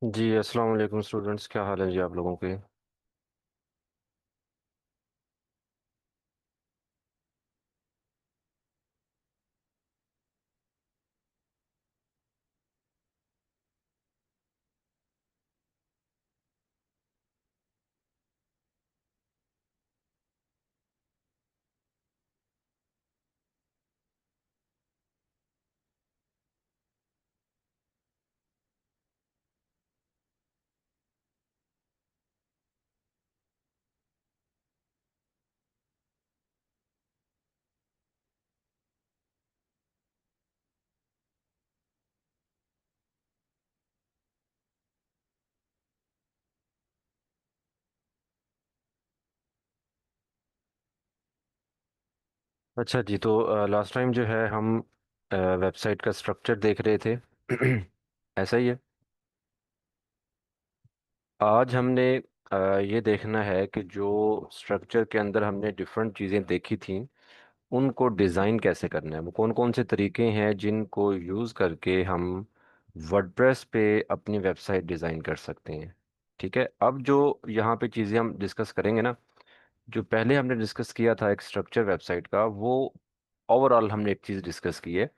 जी अस्सलाम वालेकुम स्टूडेंट्स, क्या हाल है जी आप लोगों के। अच्छा जी, तो लास्ट टाइम जो है हम वेबसाइट का स्ट्रक्चर देख रहे थे। ऐसा ही है। आज हमने ये देखना है कि जो स्ट्रक्चर के अंदर हमने डिफरेंट चीज़ें देखी थी उनको डिज़ाइन कैसे करना है, वो कौन कौन से तरीके हैं जिनको यूज़ करके हम वर्डप्रेस पे अपनी वेबसाइट डिज़ाइन कर सकते हैं। ठीक है, अब जो यहाँ पे चीज़ें हम डिस्कस करेंगे ना, जो पहले हमने डिस्कस किया था एक स्ट्रक्चर वेबसाइट का, वो ओवरऑल हमने एक चीज़ डिस्कस की है।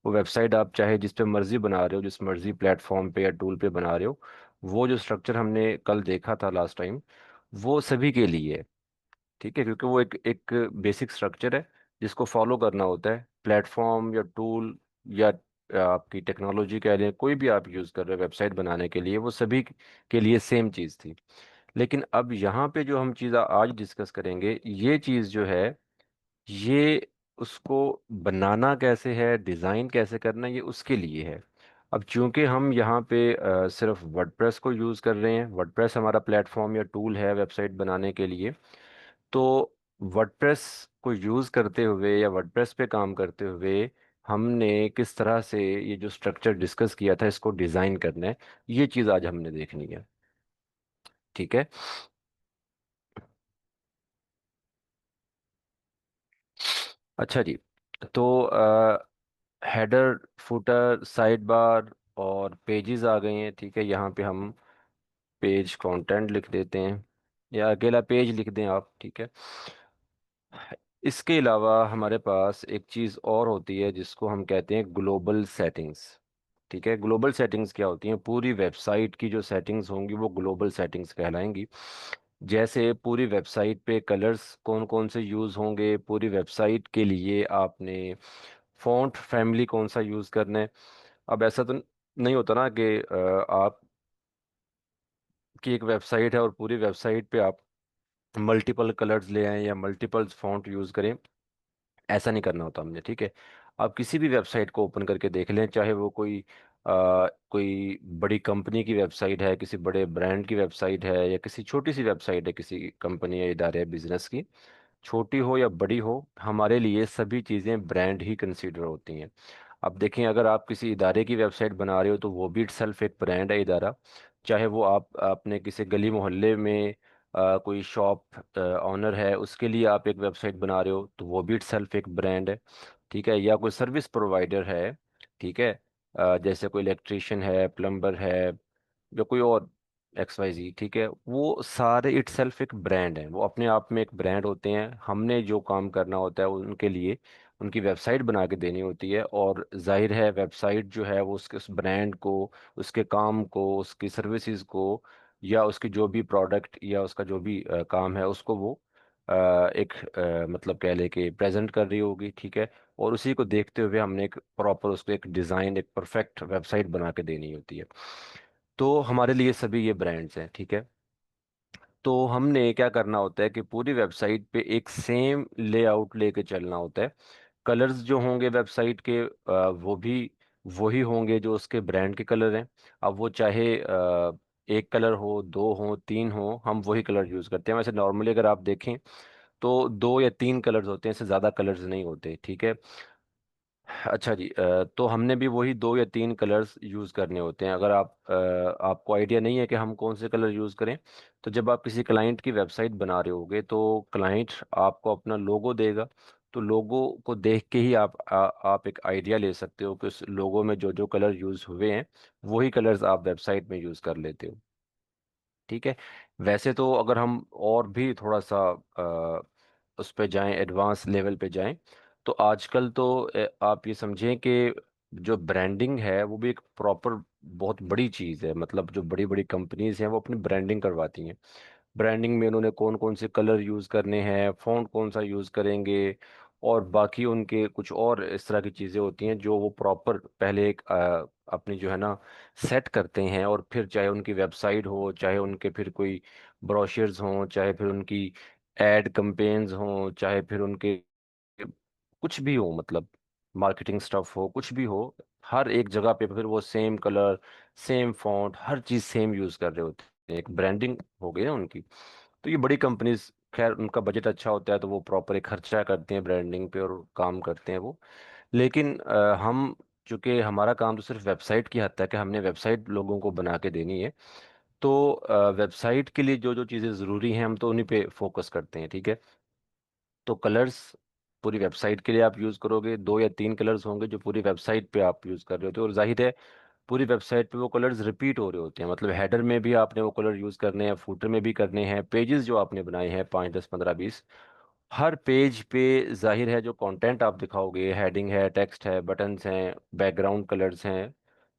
वो वेबसाइट आप चाहे जिस पे मर्जी बना रहे हो, जिस मर्जी प्लेटफॉर्म पे या टूल पे बना रहे हो, वो जो स्ट्रक्चर हमने कल देखा था लास्ट टाइम, वो सभी के लिए है। ठीक है, क्योंकि वो एक एक बेसिक स्ट्रक्चर है जिसको फॉलो करना होता है। प्लेटफॉर्म या टूल या आपकी टेक्नोलॉजी कह लें, कोई भी आप यूज़ कर रहे हो वेबसाइट बनाने के लिए, वो सभी के लिए सेम चीज़ थी। लेकिन अब यहाँ पे जो हम चीज़ आज डिस्कस करेंगे, ये चीज़ जो है, ये उसको बनाना कैसे है, डिज़ाइन कैसे करना है, ये उसके लिए है। अब चूंकि हम यहाँ पे सिर्फ वर्डप्रेस को यूज़ कर रहे हैं, वर्डप्रेस हमारा प्लेटफॉर्म या टूल है वेबसाइट बनाने के लिए, तो वर्डप्रेस को यूज़ करते हुए या वर्डप्रेस पे काम करते हुए हमने किस तरह से ये जो स्ट्रक्चर डिस्कस किया था इसको डिज़ाइन करना है, ये चीज़ आज हमने देखनी है। ठीक है। अच्छा जी, तो हेडर, फुटर, साइड बार और पेजेस आ गए हैं। ठीक है, यहाँ पे हम पेज कंटेंट लिख देते हैं या अकेला पेज लिख दें आप। ठीक है। इसके अलावा हमारे पास एक चीज़ और होती है जिसको हम कहते हैं ग्लोबल सेटिंग्स। ठीक है, ग्लोबल सेटिंग्स क्या होती हैं? पूरी वेबसाइट की जो सेटिंग्स होंगी वो ग्लोबल सेटिंग्स कहलाएंगी। जैसे पूरी वेबसाइट पे कलर्स कौन कौन से यूज़ होंगे, पूरी वेबसाइट के लिए आपने फ़ॉन्ट फैमिली कौन सा यूज़ करना है। अब ऐसा तो नहीं होता ना कि आप की एक वेबसाइट है और पूरी वेबसाइट पे आप मल्टीपल कलर्स ले आएं या मल्टीपल फ़ॉन्ट यूज़ करें। ऐसा नहीं करना होता हमने। ठीक है, आप किसी भी वेबसाइट को ओपन करके देख लें, चाहे वो कोई बड़ी कंपनी की वेबसाइट है, किसी बड़े ब्रांड की वेबसाइट है, या किसी छोटी सी वेबसाइट है किसी कंपनी या इदारे बिजनेस की, छोटी हो या बड़ी हो, हमारे लिए सभी चीज़ें ब्रांड ही कंसीडर होती हैं। अब देखें, अगर आप किसी इदारे की वेबसाइट बना रहे हो तो वो भी इटसेल्फ एक ब्रांड है, इदारा। चाहे वो आप अपने किसी गली मोहल्ले में कोई शॉप ऑनर है, उसके लिए आप एक वेबसाइट बना रहे हो तो वो भी इटसेल्फ एक ब्रांड है। ठीक है, या कोई सर्विस प्रोवाइडर है। ठीक है, जैसे कोई इलेक्ट्रिशियन है, प्लम्बर है, या कोई और XYZ। ठीक है, वो सारे इटसेल्फ एक ब्रांड है, वो अपने आप में एक ब्रांड होते हैं। हमने जो काम करना होता है वो उनके लिए उनकी वेबसाइट बना के देनी होती है, और जाहिर है वेबसाइट जो है वो उसके उस ब्रांड को, उसके काम को, उसकी सर्विसेज को, या उसकी जो भी प्रोडक्ट या उसका जो भी काम है उसको वो एक मतलब कह ले कि प्रेजेंट कर रही होगी। ठीक है, और उसी को देखते हुए हमने एक प्रॉपर उसको एक डिज़ाइन, एक परफेक्ट वेबसाइट बना के देनी होती है। तो हमारे लिए सभी ये ब्रांड्स हैं। ठीक है, तो हमने क्या करना होता है कि पूरी वेबसाइट पे एक सेम लेआउट लेके चलना होता है। कलर्स जो होंगे वेबसाइट के, वो भी वही होंगे जो उसके ब्रांड के कलर हैं। अब वो चाहे एक कलर हो, दो हो, तीन हो, हम वही कलर यूज़ करते हैं। वैसे नॉर्मली अगर आप देखें तो दो या तीन कलर्स होते हैं, इससे ज़्यादा कलर्स नहीं होते। ठीक है। अच्छा जी, तो हमने भी वही दो या तीन कलर्स यूज़ करने होते हैं। अगर आपको आइडिया नहीं है कि हम कौन से कलर यूज़ करें, तो जब आप किसी क्लाइंट की वेबसाइट बना रहे होगे तो क्लाइंट आपको अपना लोगो देगा, तो लोगो को देख के ही आप एक आइडिया ले सकते हो कि उस लोगो में जो जो कलर यूज हुए हैं वही कलर्स आप वेबसाइट में यूज कर लेते हो। ठीक है। वैसे तो अगर हम और भी थोड़ा सा उस पे जाएं, एडवांस लेवल पे जाएं, तो आजकल तो आप ये समझें कि जो ब्रांडिंग है वो भी एक प्रॉपर बहुत बड़ी चीज़ है। मतलब जो बड़ी बड़ी कंपनीज हैं वो अपनी ब्रांडिंग करवाती हैं। ब्रांडिंग में उन्होंने कौन कौन से कलर यूज़ करने हैं, फॉन्ट कौन सा यूज़ करेंगे, और बाकी उनके कुछ और इस तरह की चीज़ें होती हैं जो वो प्रॉपर पहले एक अपनी जो है ना सेट करते हैं। और फिर चाहे उनकी वेबसाइट हो, चाहे उनके फिर कोई ब्रोशर्स हों, चाहे फिर उनकी एड कंपेन्स हों, चाहे फिर उनके कुछ भी हो, मतलब मार्केटिंग स्टफ हो, कुछ भी हो, हर एक जगह पे फिर वो सेम कलर, सेम फॉन्ट, हर चीज़ सेम यूज़ कर रहे होते हैं। एक ब्रांडिंग हो गई ना उनकी। तो ये बड़ी कंपनीज, खैर उनका बजट अच्छा होता है तो वो प्रॉपर एक खर्चा करते हैं ब्रांडिंग पे और काम करते हैं वो। लेकिन हम, चूंकि हमारा काम तो सिर्फ वेबसाइट की हद तक है, हमने वेबसाइट लोगों को बना के देनी है। तो वेबसाइट के लिए जो जो चीज़ें ज़रूरी हैं हम तो उन्हीं पे फोकस करते हैं। ठीक है। तो कलर्स पूरी वेबसाइट के लिए आप यूज़ करोगे, दो या तीन कलर्स होंगे जो पूरी वेबसाइट पे आप यूज़ कर रहे होते हो। और जाहिर है पूरी वेबसाइट पे वो कलर्स रिपीट हो रहे होते हैं। मतलब हेडर में भी आपने वो कलर यूज़ करने हैं, फूटर में भी करने हैं, पेजेस जो आपने बनाए हैं 5 10 15 20, हर पेज पे जाहिर है जो कंटेंट आप दिखाओगे, हेडिंग है, टेक्स्ट है, बटन्स हैं, बैकग्राउंड कलर्स हैं,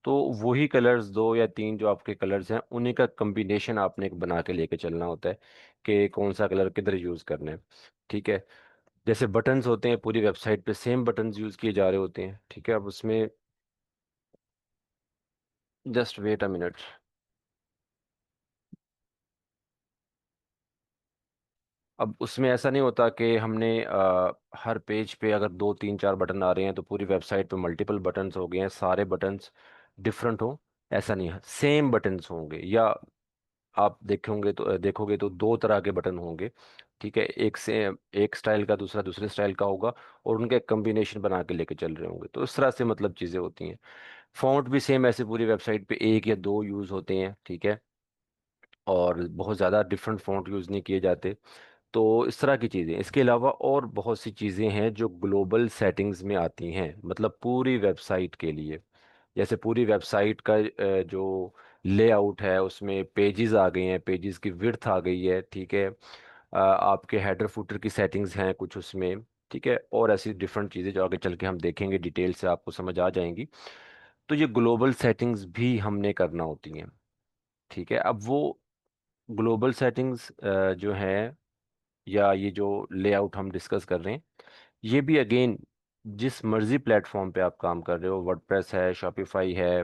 तो वही कलर्स दो या तीन जो आपके कलर्स हैं उन्हीं का कम्बिनेशन आपने एक बना के लेके चलना होता है कि कौन सा कलर किधर यूज़ करना है। ठीक है। जैसे बटन्स होते हैं, पूरी वेबसाइट पे सेम बटन्स यूज़ किए जा रहे होते हैं। ठीक है। अब उसमें जस्ट वेट अ मिनट। अब उसमें ऐसा नहीं होता कि हमने हर पेज पे अगर दो तीन चार बटन आ रहे हैं तो पूरी वेबसाइट पे मल्टीपल बटन्स हो गए हैं, सारे बटन्स डिफरेंट हो। ऐसा नहीं है, सेम बटन्स होंगे। या आप देखोगे तो दो तरह के बटन होंगे। ठीक है। एक से एक स्टाइल का, दूसरा दूसरे स्टाइल का होगा, और उनके कम्बिनेशन बना के लेके चल रहे होंगे। तो इस तरह से मतलब चीज़ें होती हैं। फॉन्ट भी सेम ऐसे पूरी वेबसाइट पे एक या दो यूज़ होते हैं। ठीक है। और बहुत ज़्यादा डिफरेंट फॉन्ट यूज़ नहीं किए जाते। तो इस तरह की चीज़ें, इसके अलावा और बहुत सी चीज़ें हैं जो ग्लोबल सेटिंग्स में आती हैं, मतलब पूरी वेबसाइट के लिए। जैसे पूरी वेबसाइट का जो लेआउट है उसमें पेजेस आ गए हैं, पेजेस की विड्थ आ गई है। ठीक है। आपके हेडर फुटर की सेटिंग्स हैं कुछ उसमें। ठीक है। और ऐसी डिफरेंट चीज़ें जो आगे चल के हम देखेंगे डिटेल से आपको समझ आ जाएंगी। तो ये ग्लोबल सेटिंग्स भी हमने करना होती हैं। ठीक है। अब वो ग्लोबल सेटिंग्स जो है, या ये जो लेआउट हम डिस्कस कर रहे हैं, ये भी अगेन जिस मर्जी प्लेटफॉर्म पे आप काम कर रहे हो, वर्डप्रेस है, शॉपिफाई है,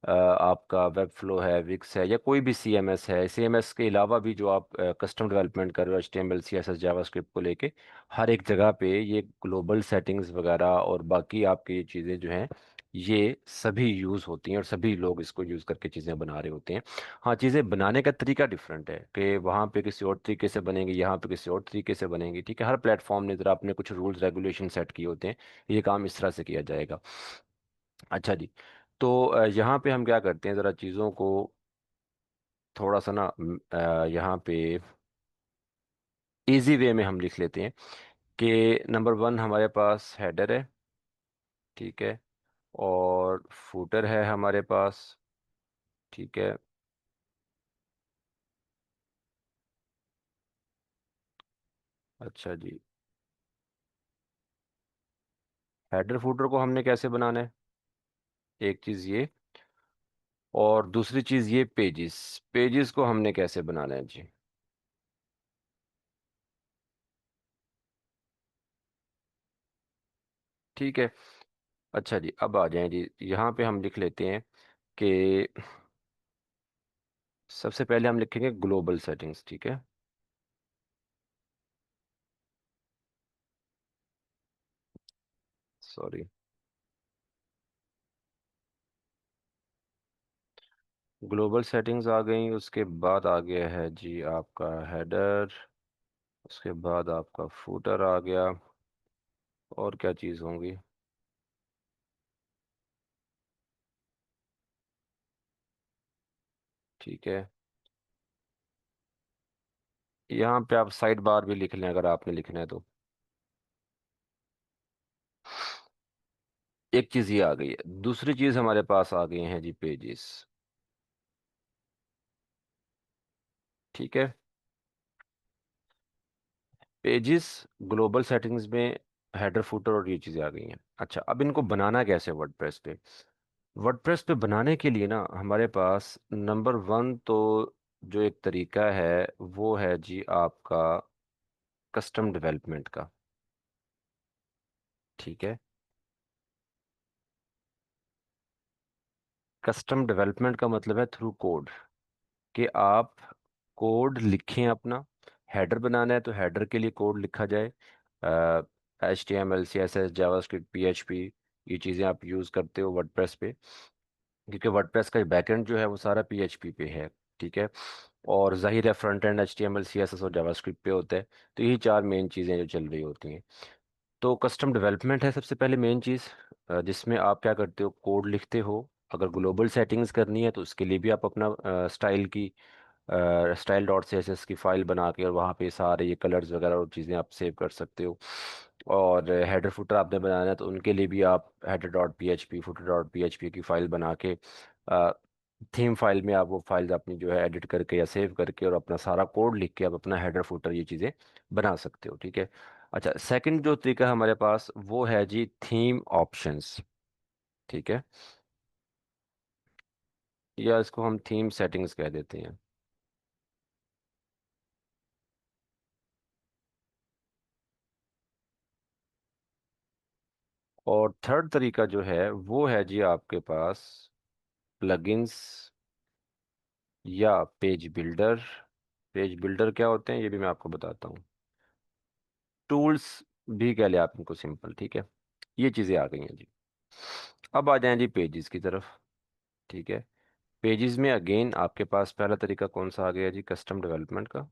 आपका वेब फ्लो है, विक्स है, या कोई भी सीएमएस है, सीएमएस के अलावा भी जो आप कस्टम डेवलपमेंट कर रहे हो एचटीएमएल सीएसएस जावास्क्रिप्ट को लेके, हर एक जगह पे ये ग्लोबल सेटिंग्स वगैरह और बाकी आपकी ये चीज़ें जो हैं ये सभी यूज़ होती हैं और सभी लोग इसको यूज़ करके चीज़ें बना रहे होते हैं। हाँ, चीज़ें बनाने का तरीका डिफरेंट है कि वहाँ पे किसी और तरीके से बनेंगी, यहाँ पे किसी और तरीके से बनेंगी। ठीक है। हर प्लेटफॉर्म ने ज़रा अपने कुछ रूल्स रेगुलेशन सेट किए होते हैं, ये काम इस तरह से किया जाएगा। अच्छा जी। तो यहाँ पे हम क्या करते हैं, ज़रा चीज़ों को थोड़ा सा ना यहाँ पे इजी वे में हम लिख लेते हैं कि नंबर वन हमारे पास हेडर है। ठीक है। और फूटर है हमारे पास। ठीक है। अच्छा जी। हेडर फूटर को हमने कैसे बनाना है, एक चीज़ ये, और दूसरी चीज़ ये पेजेस, पेजेस को हमने कैसे बनाना है जी। ठीक है। अच्छा जी, अब आ जाएं जी, यहाँ पे हम लिख लेते हैं कि सबसे पहले हम लिखेंगे ग्लोबल सेटिंग्स। ठीक है। सॉरी। ग्लोबल सेटिंग्स आ गई, उसके बाद आ गया है जी आपका हेडर, उसके बाद आपका फूटर आ गया, और क्या चीज़ होंगी। ठीक है। यहाँ पे आप साइड बार भी लिख लें अगर आपने लिखना है तो। एक चीज ये आ गई है, दूसरी चीज हमारे पास आ गए हैं जी पेजेस। ठीक है, पेजेस ग्लोबल सेटिंग्स में हेडर फुटर और ये चीज़ें आ गई हैं। अच्छा, अब इनको बनाना कैसे वर्डप्रेस पे? वर्डप्रेस पे बनाने के लिए ना हमारे पास नंबर वन तो जो एक तरीका है वो है जी आपका कस्टम डेवलपमेंट का। ठीक है, कस्टम डेवलपमेंट का मतलब है थ्रू कोड, कि आप कोड लिखें अपना। हेडर बनाना है तो हेडर के लिए कोड लिखा जाए, HTML CSS जावास्क्रिप्ट PHP, ये चीज़ें आप यूज़ करते हो वर्डप्रेस पे, क्योंकि वर्डप्रेस का बैकएंड जो है वो सारा PHP पे है। ठीक है, और जाहिर है फ्रंट एंड HTML CSS और जावास्क्रिप्ट पे होता है। तो यही चार मेन चीज़ें जो चल रही होती हैं। तो कस्टम डेवलपमेंट है सबसे पहले मेन चीज़, जिसमें आप क्या करते हो, कोड लिखते हो। अगर ग्लोबल सेटिंग्स करनी है तो उसके लिए भी आप अपना स्टाइल डॉट CSS की फाइल बना के और वहाँ पे सारे ये कलर्स वगैरह और चीज़ें आप सेव कर सकते हो। और हेडर फुटर आपने बनाना है तो उनके लिए भी आप header dot PHP footer dot PHP की फाइल बना के थीम फाइल में आप वो फाइल्स अपनी जो है एडिट करके या सेव करके और अपना सारा कोड लिख के आप अपना हेडर फुटर ये चीज़ें बना सकते हो। ठीक है। अच्छा, सेकंड जो तरीका है हमारे पास वो है जी थीम ऑप्शंस। ठीक है, या इसको हम थीम सेटिंग्स कह देते हैं। और थर्ड तरीका जो है वो है जी आपके पास प्लगइन्स या पेज बिल्डर। पेज बिल्डर क्या होते हैं ये भी मैं आपको बताता हूँ। टूल्स भी कह लिया आप इनको, सिंपल। ठीक है, ये चीज़ें आ गई हैं जी। अब आ जाएं जी पेजेस की तरफ। ठीक है, पेजेस में अगेन आपके पास पहला तरीका कौन सा आ गया जी, कस्टम डेवलपमेंट का।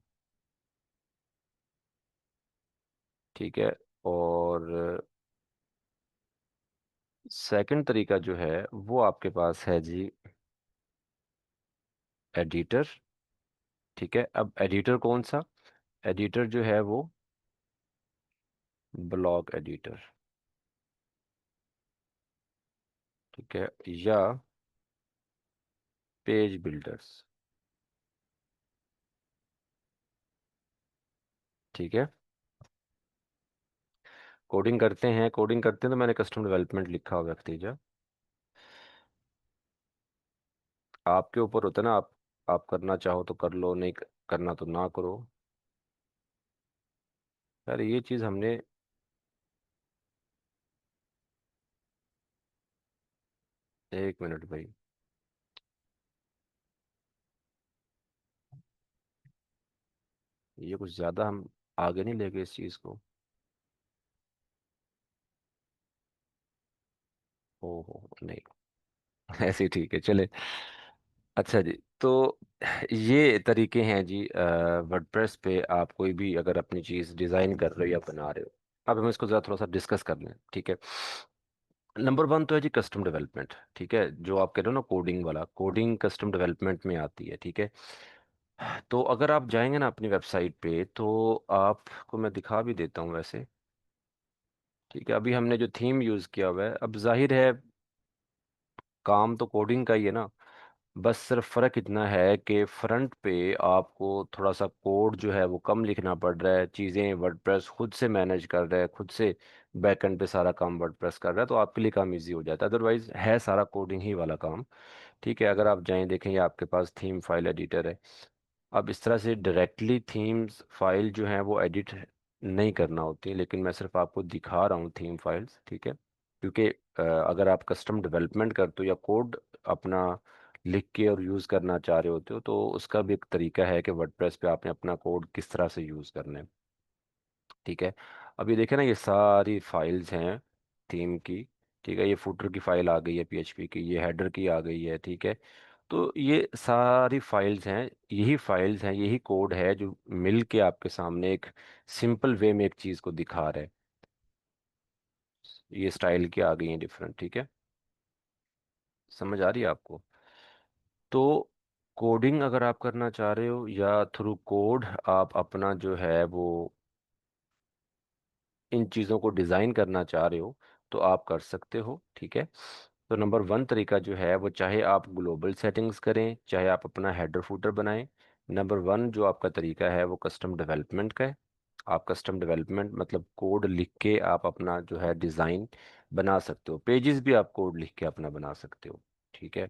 ठीक है, और सेकंड तरीका जो है वो आपके पास है जी एडिटर। ठीक है, अब एडिटर कौन सा? एडिटर जो है वो ब्लॉग एडिटर। ठीक है, या पेज बिल्डर्स। ठीक है, कोडिंग करते हैं तो मैंने कस्टम डेवलपमेंट लिखा हुआ है खतीजा। आपके ऊपर होता है ना, आप करना चाहो तो कर लो, नहीं करना तो ना करो। यार ये चीज़ हमने, एक मिनट भाई, ये कुछ ज़्यादा हम आगे नहीं ले गए इस चीज़ को। ओ नहीं, ऐसे ही ठीक है चले। अच्छा जी, तो ये तरीके हैं जी वर्डप्रेस पे आप कोई भी अगर अपनी चीज़ डिज़ाइन कर रहे हो या बना रहे हो। अब हम इसको ज़रा थोड़ा सा डिस्कस कर लें। ठीक है, नंबर वन तो है जी कस्टम डेवलपमेंट। ठीक है, जो आप कह रहे हो ना कोडिंग वाला, कोडिंग कस्टम डेवलपमेंट में आती है। ठीक है, तो अगर आप जाएंगे ना अपनी वेबसाइट पे तो आपको मैं दिखा भी देता हूँ वैसे। ठीक है, अभी हमने जो थीम यूज़ किया हुआ है, अब जाहिर है काम तो कोडिंग का ही है ना। बस सिर्फ फ़र्क इतना है कि फ्रंट पे आपको थोड़ा सा कोड जो है वो कम लिखना पड़ रहा है, चीज़ें वर्डप्रेस खुद से मैनेज कर रहा है, खुद से बैकएंड पे सारा काम वर्डप्रेस कर रहा है, तो आपके लिए काम इजी हो जाता है। अदरवाइज है सारा कोडिंग ही वाला काम। ठीक है, अगर आप जाएं देखें ये आपके पास थीम फाइल एडिटर है। अब इस तरह से डायरेक्टली थीम्स फाइल जो हैं वो एडिट नहीं करना होती, लेकिन मैं सिर्फ आपको दिखा रहा हूँ थीम फाइल्स। ठीक है, क्योंकि अगर आप कस्टम डेवलपमेंट करते हो या कोड अपना लिख के और यूज़ करना चाह रहे होते हो तो उसका भी एक तरीका है कि वर्डप्रेस पे आपने अपना कोड किस तरह से यूज़ करना है। ठीक है, अभी देखें ना ये सारी फाइल्स हैं थीम की। ठीक है, ये फुटर की फाइल आ गई है PHP की, ये हेडर की आ गई है। ठीक है, तो ये सारी फाइल्स हैं, यही फाइल्स हैं, यही कोड है जो मिल के आपके सामने एक सिंपल वे में एक चीज़ को दिखा रहा है। ये स्टाइल की आ गई हैं डिफरेंट। ठीक है, समझ आ रही है आपको? तो कोडिंग अगर आप करना चाह रहे हो या थ्रू कोड आप अपना जो है वो इन चीज़ों को डिज़ाइन करना चाह रहे हो, तो आप कर सकते हो, ठीक है। तो नंबर वन तरीका जो है वो, चाहे आप ग्लोबल सेटिंग्स करें चाहे आप अपना हेडर फुटर बनाएं, नंबर वन जो आपका तरीका है वो कस्टम डेवलपमेंट का है। आप कस्टम डेवलपमेंट मतलब कोड लिख के आप अपना जो है डिज़ाइन बना सकते हो, पेजेस भी आप कोड लिख के अपना बना सकते हो, ठीक है।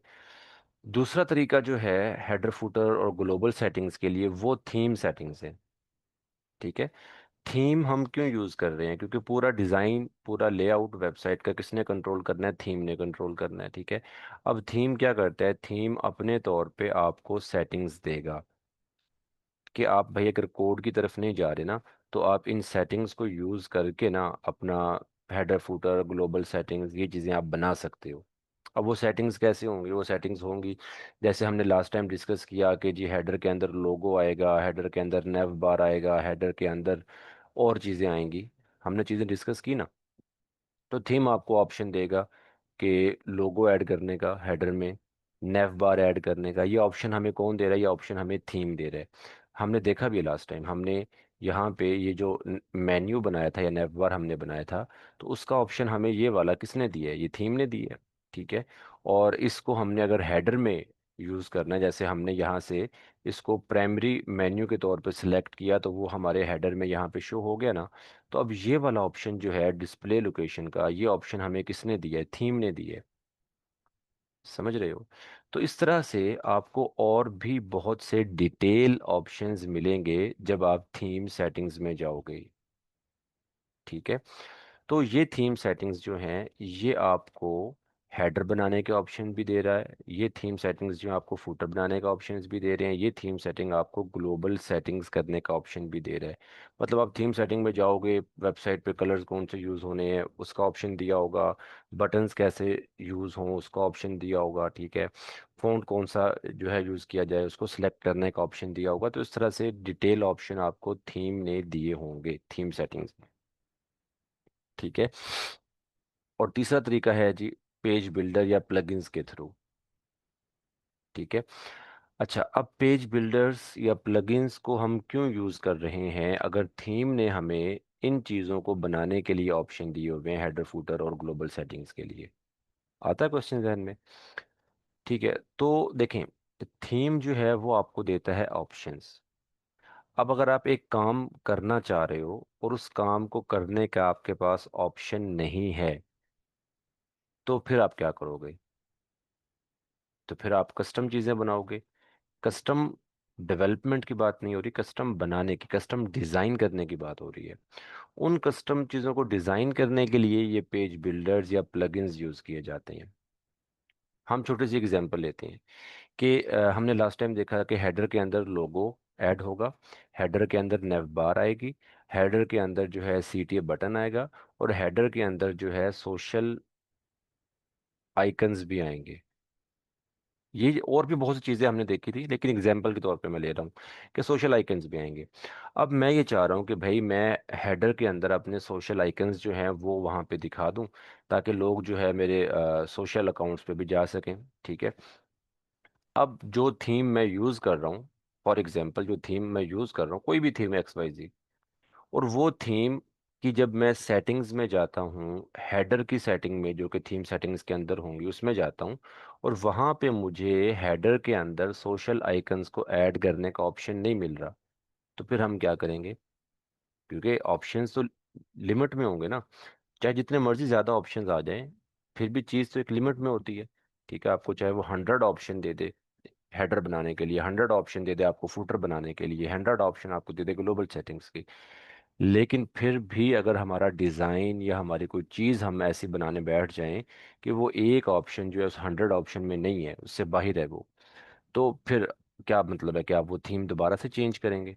दूसरा तरीका जो है हेडर फुटर और ग्लोबल सेटिंग्स के लिए, वो थीम सेटिंग्स है, ठीक है। थीम हम क्यों यूज कर रहे हैं, क्योंकि पूरा डिजाइन पूरा लेआउट वेबसाइट का किसने कंट्रोल करना है, थीम ने कंट्रोल करना है, ठीक है। अब थीम क्या करता है, थीम अपने तौर पे आपको सेटिंग्स देगा कि आप भाई अगर कोड की तरफ नहीं जा रहे ना, तो आप इन सेटिंग्स को यूज करके ना अपना हेडर फुटर ग्लोबल सेटिंग्स ये चीज़ें आप बना सकते हो। अब वो सेटिंग्स कैसे होंगी, वो सेटिंग्स होंगी जैसे हमने लास्ट टाइम डिस्कस किया कि जी हेडर के अंदर लोगो आएगा, हेडर के अंदर नेव बार आएगा, हेडर के अंदर और चीज़ें आएंगी, हमने चीज़ें डिस्कस की ना। तो थीम आपको ऑप्शन देगा कि लोगो ऐड करने का हेडर में, नेव बार ऐड करने का। ये ऑप्शन हमें कौन दे रहा है, ये ऑप्शन हमें थीम दे रहा है। हमने देखा भी लास्ट टाइम, हमने यहाँ पे ये जो मेन्यू बनाया था या नेव बार हमने बनाया था, तो उसका ऑप्शन हमें ये वाला किसने दिया है, ये थीम ने दी है, ठीक है। और इसको हमने अगर हेडर में यूज़ करना है, जैसे हमने यहाँ से इसको प्राइमरी मेन्यू के तौर पे सिलेक्ट किया तो वो हमारे हेडर में यहाँ पे शो हो गया ना। तो अब ये वाला ऑप्शन जो है डिस्प्ले लोकेशन का, ये ऑप्शन हमें किसने दिया है, थीम ने दिया है, समझ रहे हो। तो इस तरह से आपको और भी बहुत से डिटेल ऑप्शंस मिलेंगे जब आप थीम सेटिंग्स में जाओगे, ठीक है। तो ये थीम सेटिंग्स जो हैं ये आपको हेडर बनाने के ऑप्शन भी दे रहा है, ये थीम सेटिंग्स जो आपको फुटर बनाने का ऑप्शंस भी दे रहे हैं, ये थीम सेटिंग आपको ग्लोबल सेटिंग्स करने का ऑप्शन भी दे रहा है। मतलब आप थीम सेटिंग में जाओगे, वेबसाइट पे कलर्स कौन से यूज़ होने हैं उसका ऑप्शन दिया होगा, बटन्स कैसे यूज़ हों उसका ऑप्शन दिया होगा, ठीक है। फ़ॉन्ट कौन सा जो है यूज़ किया जाए उसको सिलेक्ट करने का ऑप्शन दिया होगा। तो इस तरह से डिटेल ऑप्शन आपको थीम ने दिए होंगे थीम सेटिंग्स में, ठीक है। और तीसरा तरीका है जी पेज बिल्डर या प्लगइन्स के थ्रू, ठीक है। अच्छा, अब पेज बिल्डर्स या प्लगइन्स को हम क्यों यूज़ कर रहे हैं, अगर थीम ने हमें इन चीज़ों को बनाने के लिए ऑप्शन दिए हुए हैं हेडर फुटर और ग्लोबल सेटिंग्स के लिए। आता है क्वेश्चन ध्यान में, ठीक है। तो देखें, थीम जो है वो आपको देता है ऑप्शंस। अब अगर आप एक काम करना चाह रहे हो और उस काम को करने का आपके पास ऑप्शन नहीं है, तो फिर आप क्या करोगे, तो फिर आप कस्टम चीज़ें बनाओगे। कस्टम डेवलपमेंट की बात नहीं हो रही, कस्टम बनाने की, कस्टम डिज़ाइन करने की बात हो रही है। उन कस्टम चीज़ों को डिज़ाइन करने के लिए ये पेज बिल्डर्स या प्लगइन्स यूज़ किए जाते हैं। हम छोटी सी एग्जांपल लेते हैं कि हमने लास्ट टाइम देखा कि हेडर के अंदर लोगो ऐड होगा, हेडर के अंदर नेव बार आएगी, हेडर के अंदर जो है CTA बटन आएगा, और हेडर के अंदर जो है सोशल आइकन्स भी आएंगे। ये और भी बहुत सी चीज़ें हमने देखी थी, लेकिन एग्जाम्पल के तौर पे मैं ले रहा हूँ कि सोशल आइकन्स भी आएंगे। अब मैं ये चाह रहा हूँ कि भाई मैं हेडर के अंदर अपने सोशल आइकन्स जो हैं वो वहाँ पे दिखा दूँ, ताकि लोग जो है मेरे सोशल अकाउंट्स पे भी जा सकें, ठीक है। अब जो थीम मैं यूज़ कर रहा हूँ, फॉर एग्जाम्पल जो थीम मैं यूज़ कर रहा हूँ, कोई भी थीम XYZ, और वो थीम की जब मैं सेटिंग्स में जाता हूँ, हेडर की सेटिंग में जो कि थीम सेटिंग्स के अंदर होंगी उसमें जाता हूँ, और वहाँ पे मुझे हेडर के अंदर सोशल आइकन्स को ऐड करने का ऑप्शन नहीं मिल रहा, तो फिर हम क्या करेंगे, क्योंकि ऑप्शंस तो लिमिट में होंगे ना, चाहे जितने मर्जी ज़्यादा ऑप्शंस आ जाएं, फिर भी चीज़ तो एक लिमिट में होती है, ठीक है। आपको चाहे वो 100 ऑप्शन दे दे हेडर बनाने के लिए, 100 ऑप्शन दे दे आपको फुटर बनाने के लिए, 100 ऑप्शन आपको दे दे ग्लोबल सेटिंग्स की, लेकिन फिर भी अगर हमारा डिज़ाइन या हमारी कोई चीज़ हम ऐसी बनाने बैठ जाएं कि वो एक ऑप्शन जो है उस 100 ऑप्शन में नहीं है, उससे बाहर है वो, तो फिर क्या मतलब है कि आप वो थीम दोबारा से चेंज करेंगे,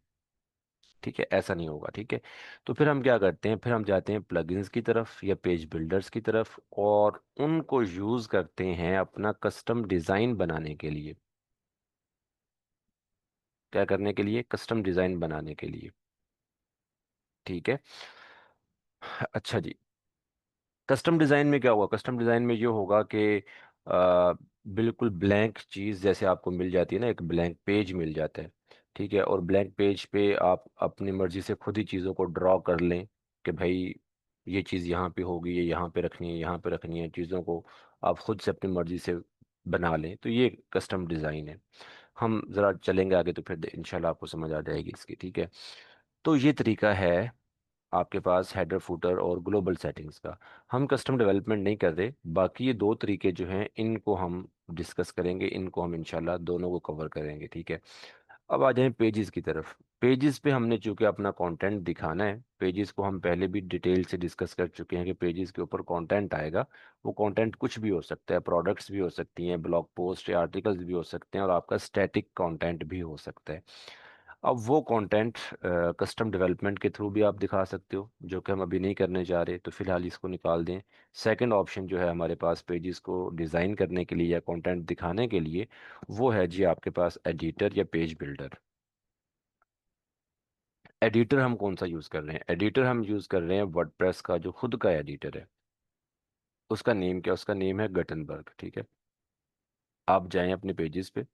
ठीक है, ऐसा नहीं होगा, ठीक है। तो फिर हम क्या करते हैं, फिर हम जाते हैं प्लगइन्स की तरफ या पेज बिल्डर्स की तरफ, और उनको यूज़ करते हैं अपना कस्टम डिज़ाइन बनाने के लिए। क्या करने के लिए, कस्टम डिज़ाइन बनाने के लिए, ठीक है। अच्छा जी, कस्टम डिज़ाइन में क्या होगा, कस्टम डिज़ाइन में ये होगा कि बिल्कुल ब्लैंक चीज़ जैसे आपको मिल जाती है ना, एक ब्लैंक पेज मिल जाता है, ठीक है। और ब्लैंक पेज पे आप अपनी मर्ज़ी से खुद ही चीज़ों को ड्रॉ कर लें कि भाई ये चीज़ यहाँ पे होगी, ये यहाँ पे रखनी है, यहाँ पे रखनी है, चीज़ों को आप खुद से अपनी मर्ज़ी से बना लें, तो ये कस्टम डिज़ाइन है। हम ज़रा चलेंगे आगे तो फिर इंशाल्लाह आपको समझ आ जाएगी इसकी, ठीक है। तो ये तरीका है आपके पास हेडर फुटर और ग्लोबल सेटिंग्स का। हम कस्टम डेवलपमेंट नहीं कर रहे, बाकी ये दो तरीके जो हैं इनको हम डिस्कस करेंगे, इनको हम इंशाल्लाह दोनों को कवर करेंगे, ठीक है। अब आ जाएं पेजेस की तरफ। पेजेस पे हमने चूंकि अपना कंटेंट दिखाना है, पेजेस को हम पहले भी डिटेल से डिस्कस कर चुके हैं कि पेजेस के ऊपर कंटेंट आएगा। वो कंटेंट कुछ भी हो सकता है, प्रोडक्ट्स भी हो सकती हैं, ब्लॉग पोस्ट या आर्टिकल्स भी हो सकते हैं, और आपका स्टैटिक कंटेंट भी हो सकता है। अब वो कंटेंट कस्टम डेवलपमेंट के थ्रू भी आप दिखा सकते हो, जो कि हम अभी नहीं करने जा रहे, तो फिलहाल इसको निकाल दें। सेकंड ऑप्शन जो है हमारे पास पेजेस को डिज़ाइन करने के लिए या कंटेंट दिखाने के लिए, वो है जी आपके पास एडिटर या पेज बिल्डर। एडिटर हम कौन सा यूज़ कर रहे हैं? एडिटर हम यूज़ कर रहे हैं वर्डप्रेस का जो खुद का एडिटर है। उसका नेम क्या? उसका नेम है गटनबर्ग, ठीक है। आप जाएं अपने पेजेस पे,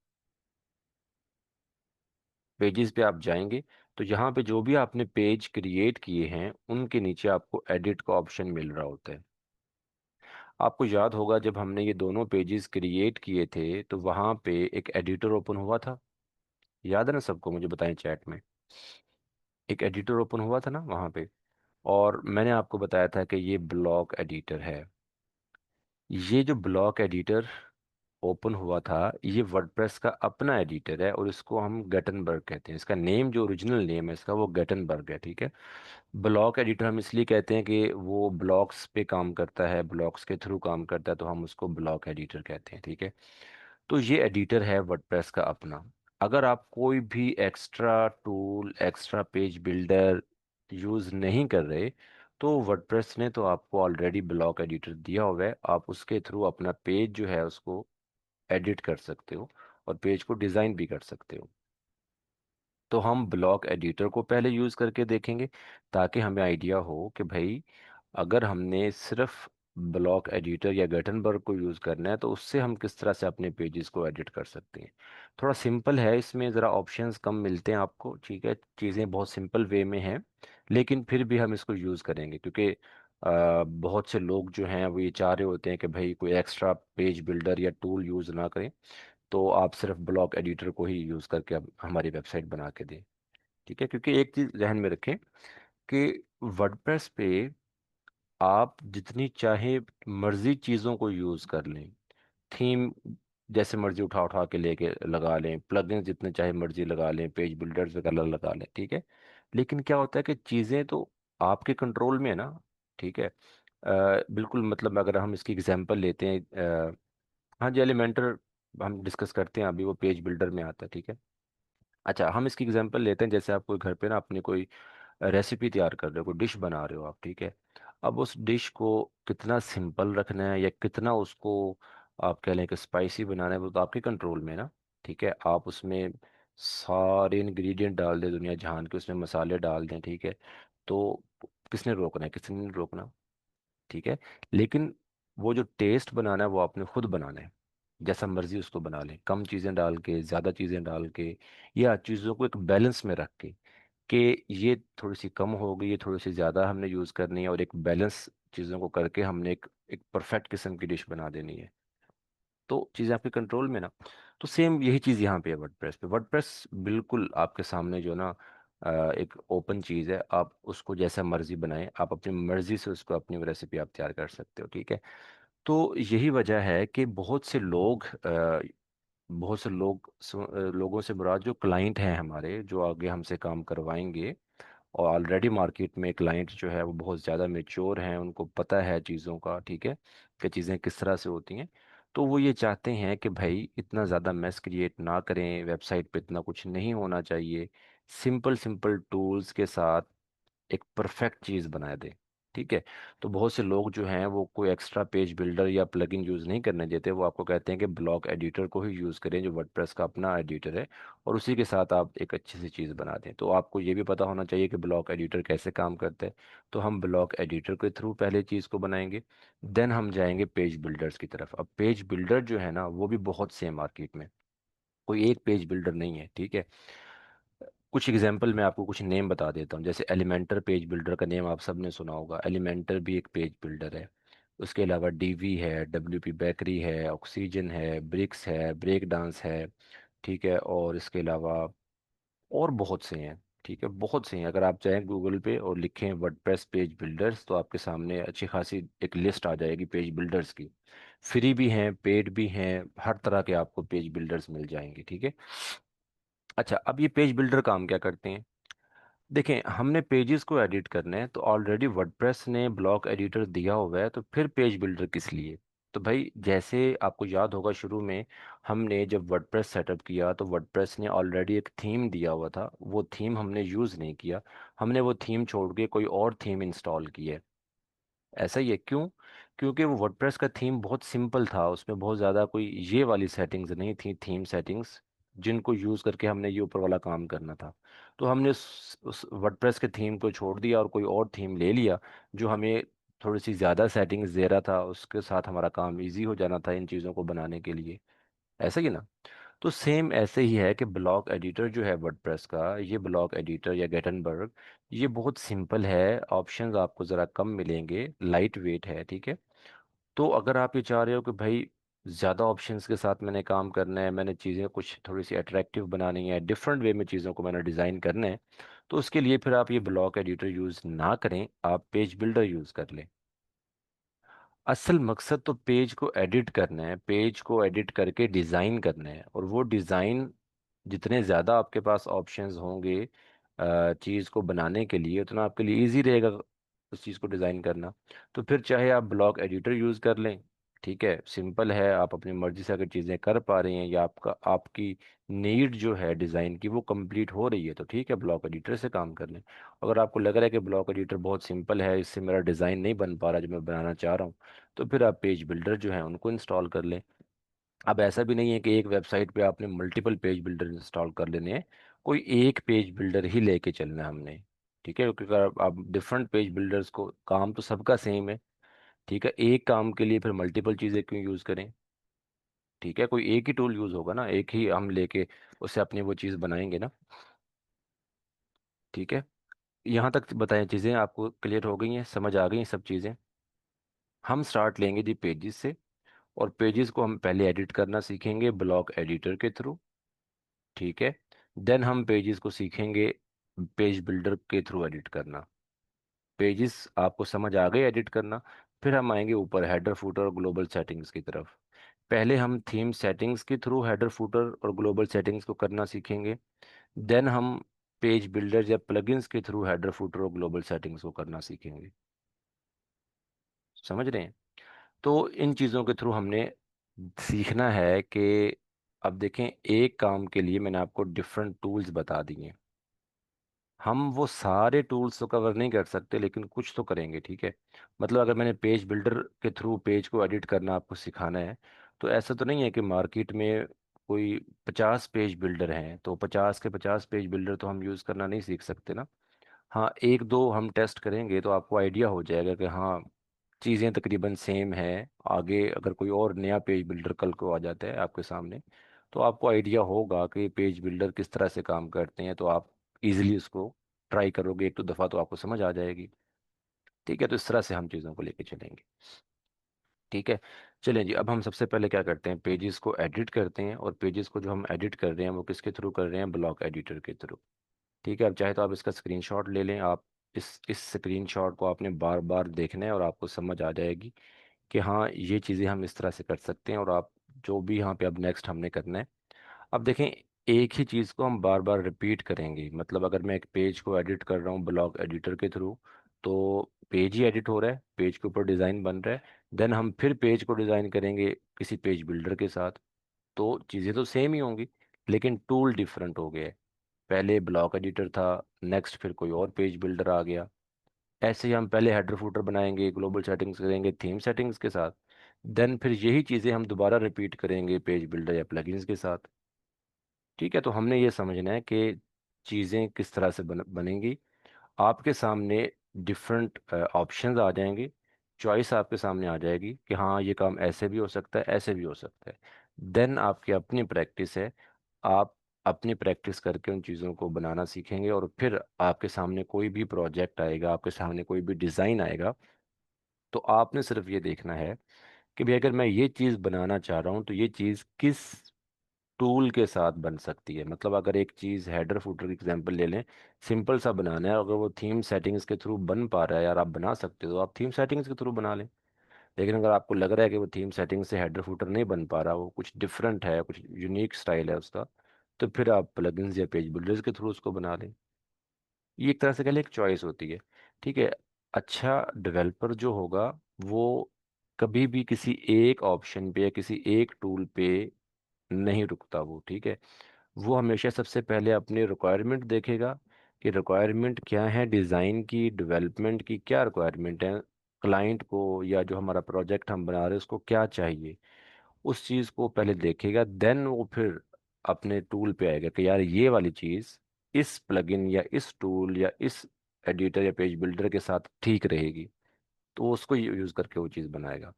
पेजेस पे आप जाएंगे तो यहाँ पे जो भी आपने पेज क्रिएट किए हैं उनके नीचे आपको एडिट का ऑप्शन मिल रहा होता है। आपको याद होगा जब हमने ये दोनों पेजेस क्रिएट किए थे तो वहाँ पे एक एडिटर ओपन हुआ था। याद है ना सबको? मुझे बताएं चैट में। एक एडिटर ओपन हुआ था ना वहाँ पे, और मैंने आपको बताया था कि ये ब्लॉक एडिटर है। ये जो ब्लॉक एडिटर ओपन हुआ था, ये वर्डप्रेस का अपना एडिटर है, और इसको हम गटनबर्ग कहते हैं। इसका नेम जो ओरिजिनल नेम है इसका वो गटनबर्ग है, ठीक है। ब्लॉक एडिटर हम इसलिए कहते हैं कि वो ब्लॉक्स पे काम करता है, ब्लॉक्स के थ्रू काम करता है, तो हम उसको ब्लॉक एडिटर कहते हैं, ठीक है। तो ये एडिटर है वर्डप्रेस का अपना। अगर आप कोई भी extra tool, extra page builder use नहीं कर रहे, तो वर्डप्रेस ने तो आपको ऑलरेडी ब्लॉक एडिटर दिया हुआ है, आप उसके थ्रू अपना पेज जो है उसको एडिट कर सकते हो और पेज को डिज़ाइन भी कर सकते हो। तो हम ब्लॉक एडिटर को पहले यूज़ करके देखेंगे, ताकि हमें आइडिया हो कि भाई अगर हमने सिर्फ ब्लॉक एडिटर या गटनबर्ग को यूज़ करना है तो उससे हम किस तरह से अपने पेजेस को एडिट कर सकते हैं। थोड़ा सिंपल है, इसमें ज़रा ऑप्शंस कम मिलते हैं आपको, ठीक है, चीज़ें बहुत सिंपल वे में हैं, लेकिन फिर भी हम इसको यूज़ करेंगे क्योंकि बहुत से लोग जो हैं वो ये चाह रहे होते हैं कि भाई कोई एक्स्ट्रा पेज बिल्डर या टूल यूज़ ना करें, तो आप सिर्फ ब्लॉक एडिटर को ही यूज़ करके अब हमारी वेबसाइट बना के दें, ठीक है। क्योंकि एक चीज़ ध्यान में रखें कि वर्डप्रेस पे आप जितनी चाहे मर्जी चीज़ों को यूज़ कर लें, थीम जैसे मर्जी उठा उठा के लेके लगा लें, प्लगइन्स जितने चाहे मर्जी लगा लें, पेज बिल्डर्स वगैरह लगा लें, ठीक है। लेकिन क्या होता है कि चीज़ें तो आपके कंट्रोल में है ना, ठीक है। बिल्कुल, मतलब अगर हम इसकी एग्जांपल लेते हैं, हाँ जी, एलिमेंटर हम डिस्कस करते हैं अभी, वो पेज बिल्डर में आता है, ठीक है। अच्छा, हम इसकी एग्जांपल लेते हैं, जैसे आप कोई घर पे ना अपनी कोई रेसिपी तैयार कर रहे हो, कोई डिश बना रहे हो आप, ठीक है। अब उस डिश को कितना सिंपल रखना है या कितना उसको आप कह लें कि स्पाइसी बनाना है, वो तो आपके कंट्रोल में है ना, ठीक है। आप उसमें सारे इंग्रेडिएंट डाल दें, दुनिया जहान के उसमें मसाले डाल दें, ठीक है। तो किसने रोकना है? किसने नहीं रोकना, ठीक है। लेकिन वो जो टेस्ट बनाना है वो आपने खुद बनाना है, जैसा मर्जी उसको बना लें, कम चीज़ें डाल के, ज़्यादा चीज़ें डाल के, या चीज़ों को एक बैलेंस में रख के कि ये थोड़ी सी कम हो गई, ये थोड़ी सी ज़्यादा हमने यूज़ करनी है, और एक बैलेंस चीज़ों को करके हमने एक एक परफेक्ट किस्म की डिश बना देनी है। तो चीज़ें आपके कंट्रोल में ना। तो सेम यही चीज़ यहाँ पे है वर्डप्रेस पे। वर्डप्रेस बिल्कुल आपके सामने जो ना एक ओपन चीज़ है, आप उसको जैसा मर्जी बनाएं, आप अपनी मर्जी से उसको अपनी रेसिपी आप तैयार कर सकते हो, ठीक है। तो यही वजह है कि बहुत से लोगों से मुराद जो क्लाइंट हैं हमारे, जो आगे हमसे काम करवाएंगे, और ऑलरेडी मार्केट में क्लाइंट जो है वो बहुत ज़्यादा मेच्योर हैं, उनको पता है चीज़ों का, ठीक है, कि चीज़ें किस तरह से होती हैं। तो वो ये चाहते हैं कि भाई इतना ज़्यादा मैस क्रिएट ना करें, वेबसाइट पे इतना कुछ नहीं होना चाहिए, सिंपल सिंपल टूल्स के साथ एक परफेक्ट चीज़ बना दे, ठीक है। तो बहुत से लोग जो हैं वो कोई एक्स्ट्रा पेज बिल्डर या प्लगइन यूज़ नहीं करने देते, वो आपको कहते हैं कि ब्लॉक एडिटर को ही यूज़ करें, जो वर्डप्रेस का अपना एडिटर है, और उसी के साथ आप एक अच्छी सी चीज़ बना दें। तो आपको ये भी पता होना चाहिए कि ब्लॉक एडिटर कैसे काम करता है। तो हम ब्लॉक एडिटर के थ्रू पहले चीज़ को बनाएंगे, देन हम जाएंगे पेज बिल्डर्स की तरफ। अब पेज बिल्डर जो है ना वो भी बहुत से मार्केट में, कोई एक पेज बिल्डर नहीं है, ठीक है। कुछ एग्जांपल मैं आपको कुछ नेम बता देता हूँ। जैसे एलिमेंटर पेज बिल्डर का नेम आप सबने सुना होगा, एलिमेंटर भी एक पेज बिल्डर है। उसके अलावा डीवी है, डब्ल्यूपी बेकरी है, ऑक्सीजन है, ब्रिक्स है, ब्रेक डांस है, ठीक है। और इसके अलावा और बहुत से हैं, ठीक है, बहुत से हैं। अगर आप चाहें गूगल पे और लिखें वर्डप्रेस पेज बिल्डर्स तो आपके सामने अच्छी खासी एक लिस्ट आ जाएगी पेज बिल्डर्स की। फ्री भी हैं, पेड भी हैं, हर तरह के आपको पेज बिल्डर्स मिल जाएंगे, ठीक है। अच्छा, अब ये पेज बिल्डर काम क्या करते हैं? देखें, हमने पेजेस को एडिट करने हैं तो ऑलरेडी वर्डप्रेस ने ब्लॉक एडिटर दिया हुआ है, तो फिर पेज बिल्डर किस लिए? तो भाई जैसे आपको याद होगा, शुरू में हमने जब वर्डप्रेस सेटअप किया तो वर्डप्रेस ने ऑलरेडी एक थीम दिया हुआ था, वो थीम हमने यूज़ नहीं किया। हमने वो थीम छोड़ के कोई और थीम इंस्टॉल की है। ऐसा ही है, क्यों? क्योंकि वो वर्डप्रेस का थीम बहुत सिंपल था, उसमें बहुत ज़्यादा कोई ये वाली सेटिंग्स नहीं थी, थीम सेटिंग्स जिनको यूज़ करके हमने ये ऊपर वाला काम करना था। तो हमने उस वर्डप्रेस के थीम को छोड़ दिया और कोई और थीम ले लिया जो हमें थोड़ी सी ज़्यादा सेटिंग्स दे रहा था, उसके साथ हमारा काम इजी हो जाना था इन चीज़ों को बनाने के लिए। ऐसा ही ना? तो सेम ऐसे ही है कि ब्लॉक एडिटर जो है वर्डप्रेस का, ये ब्लॉक एडिटर या गेटनबर्ग, ये बहुत सिंपल है, ऑप्शंस आपको ज़रा कम मिलेंगे, लाइट वेट है, ठीक है। तो अगर आप ये चाह रहे हो कि भाई ज़्यादा ऑप्शंस के साथ मैंने काम करना है, मैंने चीज़ें कुछ थोड़ी सी अट्रैक्टिव बनानी है, डिफरेंट वे में चीज़ों को मैंने डिज़ाइन करना है, तो उसके लिए फिर आप ये ब्लॉक एडिटर यूज़ ना करें, आप पेज बिल्डर यूज़ कर लें। असल मकसद तो पेज को एडिट करना है, पेज को एडिट करके डिज़ाइन करना है, और वो डिज़ाइन जितने ज़्यादा आपके पास ऑप्शंस होंगे चीज़ को बनाने के लिए, उतना आपके लिए इजी रहेगा उस चीज़ को डिज़ाइन करना। तो फिर चाहे आप ब्लॉक एडिटर यूज़ कर लें, ठीक है, सिंपल है, आप अपनी मर्ज़ी से अगर चीज़ें कर पा रहे हैं या आपका आपकी नीड जो है डिज़ाइन की वो कंप्लीट हो रही है, तो ठीक है, ब्लॉक एडिटर से काम कर लें। अगर आपको लग रहा है कि ब्लॉक एडिटर बहुत सिंपल है, इससे मेरा डिज़ाइन नहीं बन पा रहा जो मैं बनाना चाह रहा हूँ, तो फिर आप पेज बिल्डर जो है उनको इंस्टॉल कर लें। अब ऐसा भी नहीं है कि एक वेबसाइट पे आपने मल्टीपल पेज बिल्डर इंस्टॉल कर लेने हैं, कोई एक पेज बिल्डर ही लेके चलना है हमने, ठीक है। क्योंकि अगर आप डिफरेंट पेज बिल्डर्स को, काम तो सबका सेम है, ठीक है, एक काम के लिए फिर मल्टीपल चीज़ें क्यों यूज़ करें? ठीक है, कोई एक ही टूल यूज़ होगा ना, एक ही हम लेके उससे अपनी वो चीज़ बनाएंगे ना, ठीक है। यहाँ तक बताएं, चीज़ें आपको क्लियर हो गई हैं, समझ आ गई हैं सब चीज़ें? हम स्टार्ट लेंगे जी पेजेस से, और पेजेस को हम पहले एडिट करना सीखेंगे ब्लॉक एडिटर के थ्रू, ठीक है। देन हम पेजेस को सीखेंगे पेज बिल्डर के थ्रू एडिट करना। पेजेस आपको समझ आ गए एडिट करना, फिर हम आएंगे ऊपर हेडर फुटर और ग्लोबल सेटिंग्स की तरफ। पहले हम थीम सेटिंग्स के थ्रू हेडर फुटर और ग्लोबल सेटिंग्स को करना सीखेंगे। देन हम पेज बिल्डर या प्लगइन्स के थ्रू हेडर फुटर और ग्लोबल सेटिंग्स को करना सीखेंगे। समझ रहे हैं? तो इन चीज़ों के थ्रू हमने सीखना है कि, अब देखें, एक काम के लिए मैंने आपको डिफरेंट टूल्स बता दिए, हम वो सारे टूल्स तो कवर नहीं कर सकते लेकिन कुछ तो करेंगे, ठीक है। मतलब अगर मैंने पेज बिल्डर के थ्रू पेज को एडिट करना आपको सिखाना है, तो ऐसा तो नहीं है कि मार्केट में कोई 50 पेज बिल्डर हैं तो 50 के 50 पेज बिल्डर तो हम यूज़ करना नहीं सीख सकते ना। हाँ, एक दो हम टेस्ट करेंगे तो आपको आइडिया हो जाएगा कि हाँ, चीज़ें तकरीबन सेम है। आगे अगर कोई और नया पेज बिल्डर कल को आ जाता है आपके सामने, तो आपको आइडिया होगा कि पेज बिल्डर किस तरह से काम करते हैं, तो आप इजीली उसको ट्राई करोगे, एक दो दफ़ा तो आपको समझ आ जाएगी, ठीक है। तो इस तरह से हम चीज़ों को लेके चलेंगे, ठीक है। चलें जी, अब हम सबसे पहले क्या करते हैं, पेजेस को एडिट करते हैं, और पेजेस को जो हम एडिट कर रहे हैं वो किसके थ्रू कर रहे हैं? ब्लॉक एडिटर के थ्रू, ठीक है। अब चाहे तो आप इसका स्क्रीनशॉट ले लें, आप इस स्क्रीनशॉट को आपने बार बार देखना है और आपको समझ आ जाएगी कि हाँ, ये चीज़ें हम इस तरह से कर सकते हैं, और आप जो भी यहाँ पे अब नेक्स्ट हमने करना है। अब देखें, एक ही चीज़ को हम बार बार रिपीट करेंगे, मतलब अगर मैं एक पेज को एडिट कर रहा हूँ ब्लॉक एडिटर के थ्रू, तो पेज ही एडिट हो रहा है, पेज के ऊपर डिज़ाइन बन रहा है। देन हम फिर पेज को डिज़ाइन करेंगे किसी पेज बिल्डर के साथ, तो चीज़ें तो सेम ही होंगी लेकिन टूल डिफरेंट हो गया है। पहले ब्लॉक एडिटर था, नेक्स्ट फिर कोई और पेज बिल्डर आ गया। ऐसे ही हम पहले हेडर फुटर बनाएंगे, ग्लोबल सेटिंग्स करेंगे थीम सेटिंग्स के साथ, देन फिर यही चीज़ें हम दोबारा रिपीट करेंगे पेज बिल्डर या प्लगइन्स के साथ, ठीक है। तो हमने ये समझना है कि चीज़ें किस तरह से बनेंगी। आपके सामने डिफरेंट ऑप्शंस आ जाएंगे, चॉइस आपके सामने आ जाएगी कि हाँ, ये काम ऐसे भी हो सकता है, ऐसे भी हो सकता है। देन आपकी अपनी प्रैक्टिस है, आप अपनी प्रैक्टिस करके उन चीज़ों को बनाना सीखेंगे, और फिर आपके सामने कोई भी प्रोजेक्ट आएगा, आपके सामने कोई भी डिज़ाइन आएगा, तो आपने सिर्फ ये देखना है कि भाई अगर मैं ये चीज़ बनाना चाह रहा हूँ तो ये चीज़ किस टूल के साथ बन सकती है। मतलब अगर एक चीज़ हेडर फुटर की एग्जांपल ले लें, सिंपल सा बनाना है, अगर वो थीम सेटिंग्स के थ्रू बन पा रहा है यार, आप बना सकते हो, आप थीम सेटिंग्स के थ्रू बना लें। लेकिन अगर आपको लग रहा है कि वो थीम सेटिंग से हेडर फुटर नहीं बन पा रहा, वो कुछ डिफरेंट है, कुछ यूनिक स्टाइल है उसका, तो फिर आप प्लगइन्स या पेज बिल्डर्स के थ्रू उसको बना लें। ये एक तरह से कह लें एक चॉइस होती है। ठीक है। अच्छा डेवलपर जो होगा वो कभी भी किसी एक ऑप्शन पे या किसी एक टूल पे नहीं रुकता वो। ठीक है। वो हमेशा सबसे पहले अपनी रिक्वायरमेंट देखेगा कि रिक्वायरमेंट क्या है, डिज़ाइन की, डेवलपमेंट की क्या रिक्वायरमेंट है, क्लाइंट को या जो हमारा प्रोजेक्ट हम बना रहे हैं उसको क्या चाहिए, उस चीज़ को पहले देखेगा। देन वो फिर अपने टूल पे आएगा कि यार ये वाली चीज़ इस प्लगइन या इस टूल या इस एडिटर या पेज बिल्डर के साथ ठीक रहेगी, तो वो उसको यूज़ करके वो चीज़ बनाएगा।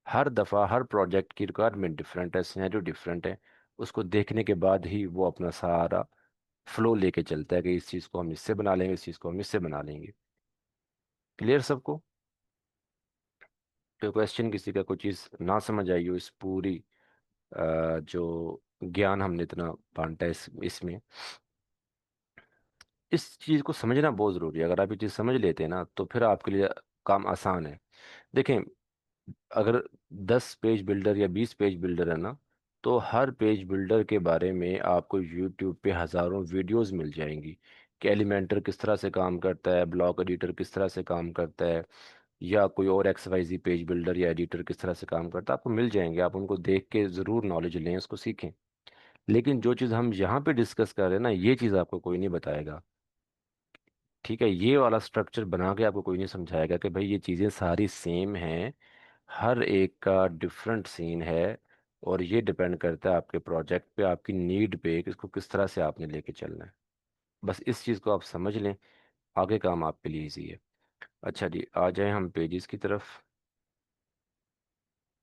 हर दफ़ा हर प्रोजेक्ट की रिक्वायरमेंट डिफरेंट है, सिनेरियो डिफरेंट है। उसको देखने के बाद ही वो अपना सारा फ्लो लेके चलता है कि इस चीज़ को हम इससे बना लेंगे, इस चीज़ को हम इससे बना लेंगे। क्लियर सबको? तो क्वेश्चन किसी का कोई चीज़ ना समझ आई हो इस पूरी जो ज्ञान हमने इतना बांटा है इसमें, इस चीज़ को समझना बहुत ज़रूरी है। अगर आप ये चीज़ समझ लेते हैं ना तो फिर आपके लिए काम आसान है। देखें, अगर 10 पेज बिल्डर या 20 पेज बिल्डर है ना, तो हर पेज बिल्डर के बारे में आपको यूट्यूब पे हज़ारों वीडियोस मिल जाएंगी कि एलिमेंटर किस तरह से काम करता है, ब्लॉक एडिटर किस तरह से काम करता है, या कोई और XYZ पेज बिल्डर या एडिटर किस तरह से काम करता है, आपको मिल जाएंगे। आप उनको देख के ज़रूर नॉलेज लें, उसको सीखें। लेकिन जो चीज़ हम यहाँ पे डिस्कस कर रहे हैं ना, ये चीज़ आपको कोई नहीं बताएगा। ठीक है। ये वाला स्ट्रक्चर बना के आपको कोई नहीं समझाएगा कि भाई ये चीज़ें सारी सेम हैं, हर एक का डिफरेंट सीन है, और ये डिपेंड करता है आपके प्रोजेक्ट पे, आपकी नीड पे कि इसको किस तरह से आपने लेके चलना है। बस इस चीज़ को आप समझ लें, आगे काम आपके लिए ईजी है। अच्छा जी, आ जाए हम पेजेस की तरफ।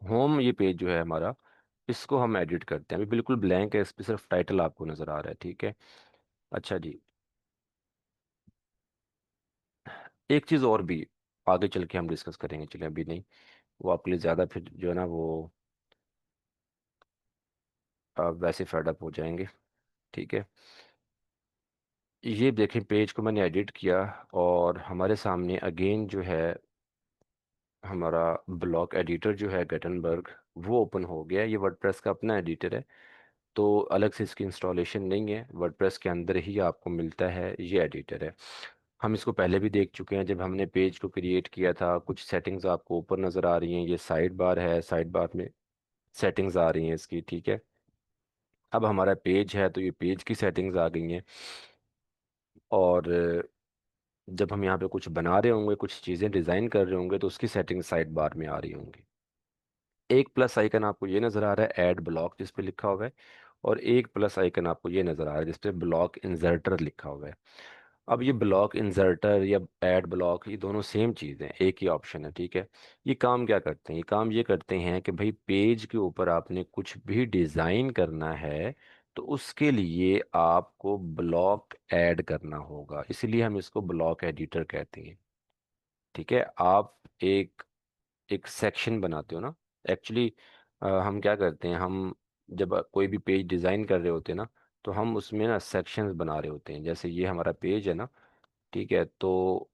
होम ये पेज जो है हमारा, इसको हम एडिट करते हैं। अभी बिल्कुल ब्लैंक है, इस पे सिर्फ टाइटल आपको नज़र आ रहा है। ठीक है। अच्छा जी, एक चीज़ और भी आगे चल के हम डिस्कस करेंगे, चलें अभी नहीं, वो आपके लिए ज़्यादा फिर जो है ना वो वैसे फेडअप हो जाएंगे। ठीक है। ये देखें, पेज को मैंने एडिट किया और हमारे सामने अगेन जो है हमारा ब्लॉक एडिटर जो है गटनबर्ग, वो ओपन हो गया। ये वर्डप्रेस का अपना एडिटर है, तो अलग से इसकी इंस्टॉलेशन नहीं है, वर्डप्रेस के अंदर ही आपको मिलता है, ये एडिटर है। हम इसको पहले भी देख चुके हैं, जब हमने पेज को क्रिएट किया था। कुछ सेटिंग्स आपको ऊपर नज़र आ रही हैं, ये साइड बार है, साइड बार में सेटिंग्स आ रही हैं इसकी। ठीक है। अब हमारा पेज है तो ये पेज की सेटिंग्स आ गई हैं, और जब हम यहाँ पे कुछ बना रहे होंगे, कुछ चीज़ें डिज़ाइन कर रहे होंगे, तो उसकी सेटिंग साइड बार में आ रही होंगी। एक प्लस आइकन आपको ये नज़र आ रहा है ऐड ब्लॉक जिस पे लिखा हुआ है, और एक प्लस आइकन आपको ये नज़र आ रहा है जिस पे ब्लॉक इंसर्टर लिखा हुआ है। अब ये ब्लॉक इंसर्टर या ऐड ब्लॉक, ये दोनों सेम चीज़ हैं, एक ही ऑप्शन है। ठीक है। ये काम क्या करते हैं? ये काम ये करते हैं कि भाई पेज के ऊपर आपने कुछ भी डिज़ाइन करना है तो उसके लिए आपको ब्लॉक ऐड करना होगा, इसीलिए हम इसको ब्लॉक एडिटर कहते हैं। ठीक है। आप एक एक सेक्शन बनाते हो ना, एक्चुअली हम क्या करते हैं, हम जब कोई भी पेज डिज़ाइन कर रहे होते हैं ना, तो हम उसमें ना सेक्शंस बना रहे होते हैं। जैसे ये हमारा पेज है ना, ठीक है, तो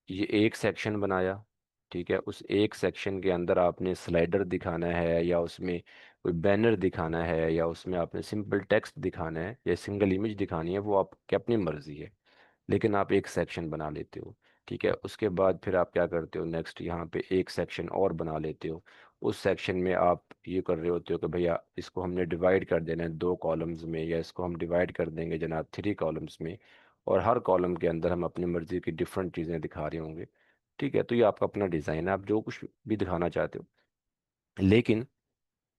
ये एक सेक्शन बनाया। ठीक है। उस एक सेक्शन के अंदर आपने स्लाइडर दिखाना है, या उसमें कोई बैनर दिखाना है, या उसमें आपने सिंपल टेक्स्ट दिखाना है, या सिंगल इमेज दिखानी है, वो आपकी अपनी मर्जी है, लेकिन आप एक सेक्शन बना लेते हो। ठीक है। उसके बाद फिर आप क्या करते हो, नेक्स्ट यहाँ पे एक सेक्शन और बना लेते हो। उस सेक्शन में आप ये कर रहे होते हो कि भैया इसको हमने डिवाइड कर देना है 2 कॉलम्स में, या इसको हम डिवाइड कर देंगे जनाब 3 कॉलम्स में, और हर कॉलम के अंदर हम अपनी मर्जी की डिफरेंट चीज़ें दिखा रहे होंगे। ठीक है। तो ये आपका अपना डिज़ाइन है, आप जो कुछ भी दिखाना चाहते हो। लेकिन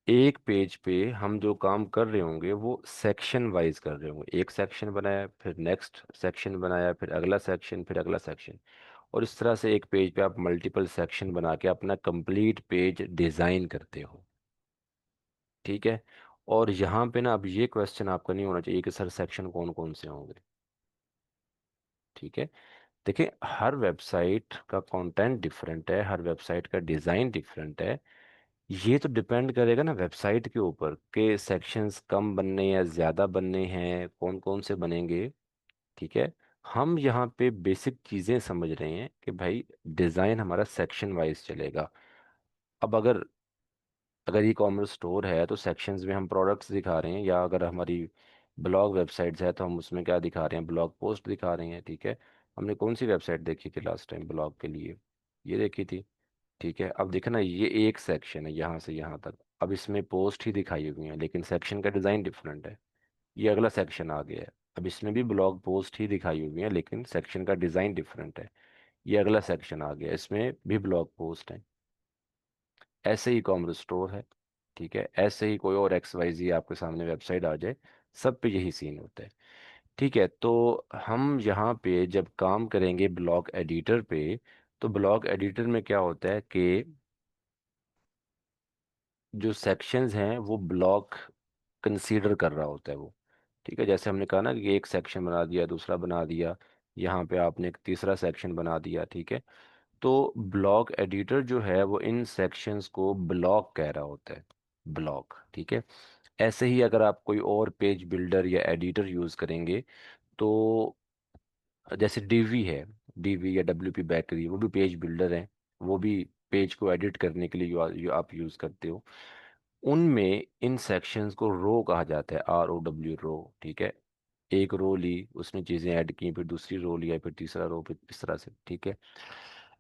एक पेज पे हम जो काम कर रहे होंगे वो सेक्शन वाइज कर रहे होंगे। एक सेक्शन बनाया, फिर नेक्स्ट सेक्शन बनाया, फिर अगला सेक्शन, फिर अगला सेक्शन, और इस तरह से एक पेज पे आप मल्टीपल सेक्शन बना के अपना कंप्लीट पेज डिज़ाइन करते हो। ठीक है। और यहाँ पे ना अब ये क्वेश्चन आपका नहीं होना चाहिए कि सर सेक्शन कौन कौन से होंगे। ठीक है। देखिए, हर वेबसाइट का कंटेंट डिफरेंट है, हर वेबसाइट का डिज़ाइन डिफरेंट है। ये तो डिपेंड करेगा ना वेबसाइट के ऊपर कि सेक्शंस कम बनने या ज़्यादा बनने हैं, कौन कौन से बनेंगे। ठीक है। हम यहाँ पे बेसिक चीज़ें समझ रहे हैं कि भाई डिज़ाइन हमारा सेक्शन वाइज चलेगा। अब अगर अगर ई कॉमर्स स्टोर है तो सेक्शंस में हम प्रोडक्ट्स दिखा रहे हैं, या अगर हमारी ब्लॉग वेबसाइट्स है तो हम उसमें क्या दिखा रहे हैं, ब्लॉग पोस्ट दिखा रहे हैं। ठीक है। हमने कौन सी वेबसाइट देखी थी लास्ट टाइम ब्लॉग के लिए? ये देखी थी। ठीक है। अब देखना, ये एक सेक्शन है यहाँ से यहाँ तक, अब इसमें पोस्ट ही दिखाई हुई है लेकिन सेक्शन का डिज़ाइन डिफरेंट है। ये अगला सेक्शन आ गया है, अब इसमें भी ब्लॉग पोस्ट ही दिखाई हुई है लेकिन सेक्शन का डिज़ाइन डिफरेंट है। ये अगला सेक्शन आ गया, इसमें भी ब्लॉग पोस्ट है। ऐसे ही कॉमर्स स्टोर है। ठीक है। ऐसे ही कोई और एक्स वाई जी आपके सामने वेबसाइट आ जाए, सब पे यही सीन होता है। ठीक है। तो हम यहाँ पे जब काम करेंगे ब्लॉग एडिटर पे, तो ब्लॉग एडिटर में क्या होता है कि जो सेक्शंस हैं वो ब्लॉक कंसीडर कर रहा होता है वो। ठीक है। जैसे हमने कहा ना कि एक सेक्शन बना दिया, दूसरा बना दिया, यहाँ पे आपने एक तीसरा सेक्शन बना दिया। ठीक है। तो ब्लॉक एडिटर जो है वो इन सेक्शंस को ब्लॉक कह रहा होता है, ब्लॉक। ठीक है। ऐसे ही अगर आप कोई और पेज बिल्डर या एडिटर यूज़ करेंगे, तो जैसे डीवी है, डीवी या डब्ल्यूपी बैकरी, वो भी पेज बिल्डर हैं। वो भी पेज को एडिट करने के लिए आप यूज़ करते हो। उनमें इन सेक्शंस को रो कहा जाता है, ROW, रो। ठीक है। एक रो ली, उसमें चीज़ें ऐड की, फिर दूसरी रो लिया, फिर तीसरा रो, फिर इस तरह से। ठीक है।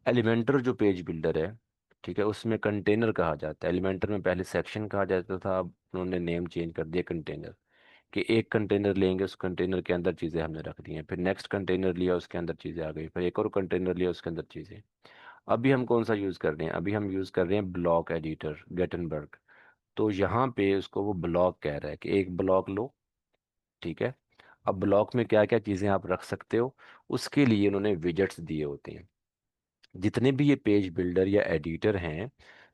एलिमेंटर जो पेज बिल्डर है, ठीक है, उसमें कंटेनर कहा जाता है। एलिमेंटर में पहले सेक्शन कहा जाता था, अब उन्होंने नेम चेंज कर दिया कंटेनर। कि एक कंटेनर लेंगे, उस कंटेनर के अंदर चीज़ें हमने रख दी हैं, फिर नेक्स्ट कंटेनर लिया, उसके अंदर चीज़ें आ गई, फिर एक और कंटेनर लिया, उसके अंदर चीज़ें। अभी हम कौन सा यूज़ कर रहे हैं? अभी हम यूज़ कर रहे हैं ब्लॉक एडिटर, गेटनबर्ग। तो यहाँ पे उसको वो ब्लॉक कह रहा है कि एक ब्लॉक लो। ठीक है। अब ब्लॉक में क्या क्या चीज़ें आप रख सकते हो, उसके लिए उन्होंने विजेट्स दिए होते हैं। जितने भी ये पेज बिल्डर या एडिटर हैं,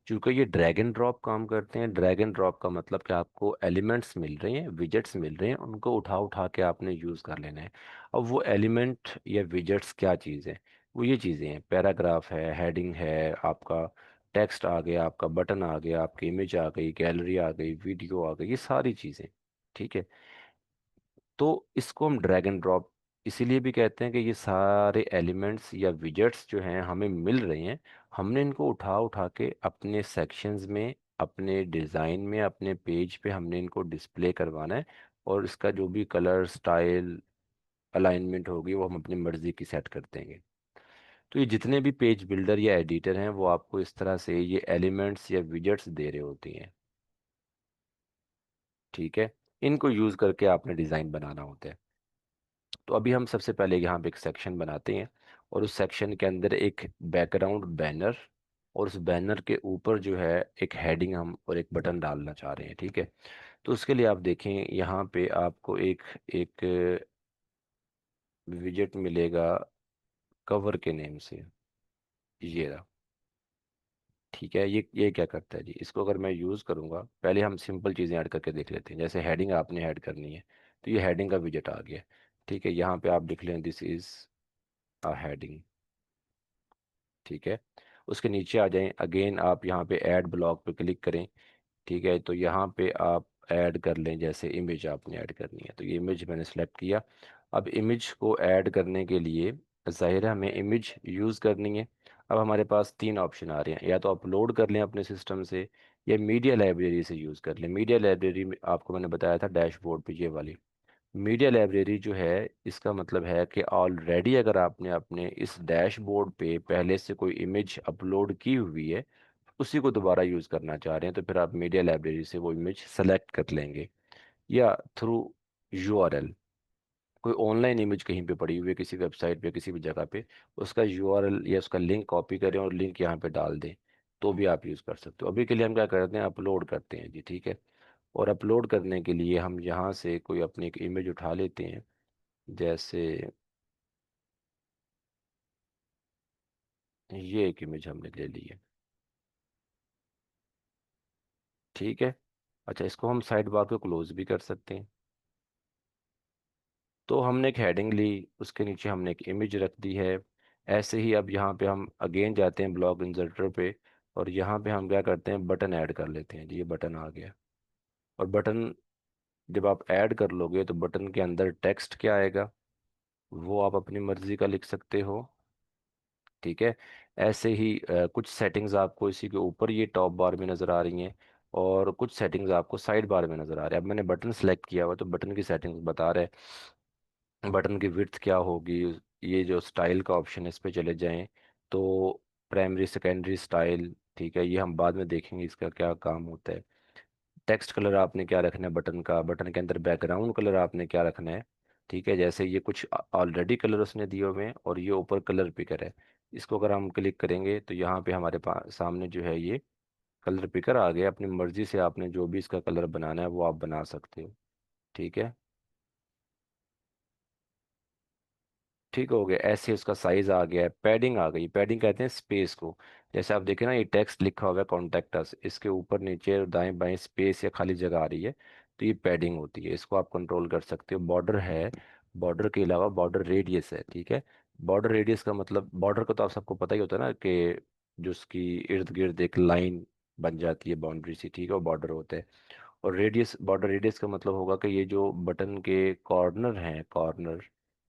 चूंकि ये ड्रैग एंड ड्रॉप काम करते हैं। ड्रैग एंड ड्रॉप का मतलब कि आपको एलिमेंट्स मिल रहे हैं, विजेट्स मिल रहे हैं, उनको उठा उठा के आपने यूज़ कर लेना है। अब वो एलिमेंट या विजेट्स क्या चीज़ है? वो ये चीज़ें हैं, पैराग्राफ है, हेडिंग है, आपका टेक्स्ट आ गया, आपका बटन आ गया, आपकी इमेज आ गई, गैलरी आ गई, वीडियो आ गई, ये सारी चीज़ें। ठीक है। तो इसको हम ड्रैग एंड ड्रॉप इसीलिए भी कहते हैं कि ये सारे एलिमेंट्स या विजेट्स जो हैं हमें मिल रहे हैं, हमने इनको उठा उठा के अपने सेक्शंस में, अपने डिज़ाइन में, अपने पेज पे हमने इनको डिस्प्ले करवाना है। और इसका जो भी कलर, स्टाइल, अलाइनमेंट होगी वो हम अपनी मर्ज़ी की सेट कर देंगे। तो ये जितने भी पेज बिल्डर या एडिटर हैं वो आपको इस तरह से ये एलिमेंट्स या विजेट्स दे रहे होती हैं। ठीक है। इनको यूज़ करके आपने डिज़ाइन बनाना होता है। तो अभी हम सबसे पहले यहाँ पे एक सेक्शन बनाते हैं, और उस सेक्शन के अंदर एक बैकग्राउंड बैनर, और उस बैनर के ऊपर जो है एक हेडिंग हम और एक बटन डालना चाह रहे हैं। ठीक है। तो उसके लिए आप देखें, यहाँ पे आपको एक एक विजेट मिलेगा कवर के नेम से, ये रहा। ठीक है। ये क्या करता है जी, इसको अगर मैं यूज़ करूँगा, पहले हम सिंपल चीज़ें ऐड करके देख लेते हैं। जैसे हेडिंग आपने ऐड करनी है, तो ये हेडिंग का विजेट आ गया। ठीक है। यहाँ पे आप लिख लें, दिस इज़ अ हेडिंग। ठीक है। उसके नीचे आ जाएं, अगेन आप यहाँ पे ऐड ब्लॉक पे क्लिक करें। ठीक है। तो यहाँ पे आप ऐड कर लें, जैसे इमेज आपने ऐड करनी है, तो ये इमेज मैंने सेलेक्ट किया। अब इमेज को ऐड करने के लिए ज़ाहिर है हमें इमेज यूज़ करनी है। अब हमारे पास तीन ऑप्शन आ रहे हैं, या तो अपलोड कर लें अपने सिस्टम से, या मीडिया लाइब्रेरी से यूज़ कर लें। मीडिया लाइब्रेरी में आपको मैंने बताया था डैशबोर्ड पे, ये वाली मीडिया लाइब्रेरी जो है, इसका मतलब है कि ऑलरेडी अगर आपने अपने इस डैशबोर्ड पे पहले से कोई इमेज अपलोड की हुई है, उसी को दोबारा यूज़ करना चाह रहे हैं, तो फिर आप मीडिया लाइब्रेरी से वो इमेज सेलेक्ट कर लेंगे। या थ्रू यूआरएल, कोई ऑनलाइन इमेज कहीं पे पड़ी हुई है किसी वेबसाइट पे, किसी भी जगह पे, उसका यूआरएल या उसका लिंक कॉपी करें और लिंक यहाँ पे डाल दें, तो भी आप यूज़ कर सकते हो। अभी के लिए हम क्या करते हैं, अपलोड करते हैं जी। ठीक है। और अपलोड करने के लिए हम यहाँ से कोई अपनी एक इमेज उठा लेते हैं। जैसे ये एक इमेज हमने ले ली है। ठीक है। अच्छा, इसको हम साइड बार को क्लोज भी कर सकते हैं। तो हमने एक हेडिंग ली, उसके नीचे हमने एक इमेज रख दी है। ऐसे ही अब यहाँ पे हम अगेन जाते हैं ब्लॉग इंसर्टर पे, और यहाँ पे हम क्या करते हैं, बटन ऐड कर लेते हैं जी। ये बटन आ गया। और बटन जब आप ऐड कर लोगे तो बटन के अंदर टेक्स्ट क्या आएगा, वो आप अपनी मर्जी का लिख सकते हो। ठीक है। ऐसे ही कुछ सेटिंग्स आपको इसी के ऊपर ये टॉप बार में नज़र आ रही हैं, और कुछ सेटिंग्स आपको साइड बार में नज़र आ रहे हैं। अब मैंने बटन सेलेक्ट किया हुआ तो बटन की सेटिंग्स बता रहे हैं। बटन की विड्थ क्या होगी, ये जो स्टाइल का ऑप्शन है इस पे चले जाएं तो प्राइमरी सेकेंडरी स्टाइल, ठीक है, ये हम बाद में देखेंगे इसका क्या काम होता है। टेक्स्ट कलर आपने क्या रखना है बटन का, बटन के अंदर बैकग्राउंड कलर आपने क्या रखना है। ठीक है, जैसे ये कुछ ऑलरेडी कलर उसने दिए हुए हैं और ये ऊपर कलर पिकर है। इसको अगर हम क्लिक करेंगे तो यहाँ पे हमारे पास सामने जो है ये कलर पिकर आ गया। अपनी मर्जी से आपने जो भी इसका कलर बनाना है वो आप बना सकते हो। ठीक है। ठीक हो गया। ऐसे उसका साइज आ गया है। पैडिंग आ गई। पैडिंग कहते हैं स्पेस को। जैसे आप देखें ना, ये टेक्स्ट लिखा हुआ है कॉन्टेक्ट अस, इसके ऊपर नीचे दाएं बाएं स्पेस या खाली जगह आ रही है, तो ये पैडिंग होती है। इसको आप कंट्रोल कर सकते हो। बॉर्डर है, बॉर्डर के अलावा बॉर्डर रेडियस है। ठीक है। बॉर्डर रेडियस का मतलब, बॉर्डर का तो आप सबको पता ही होता है ना, कि जो उसकी इर्द गिर्द एक लाइन बन जाती है, बाउंड्री सी, ठीक है, वो बॉर्डर होता है। और रेडियस, बॉर्डर रेडियस का मतलब होगा कि ये जो बटन के कॉर्नर हैं, कॉर्नर,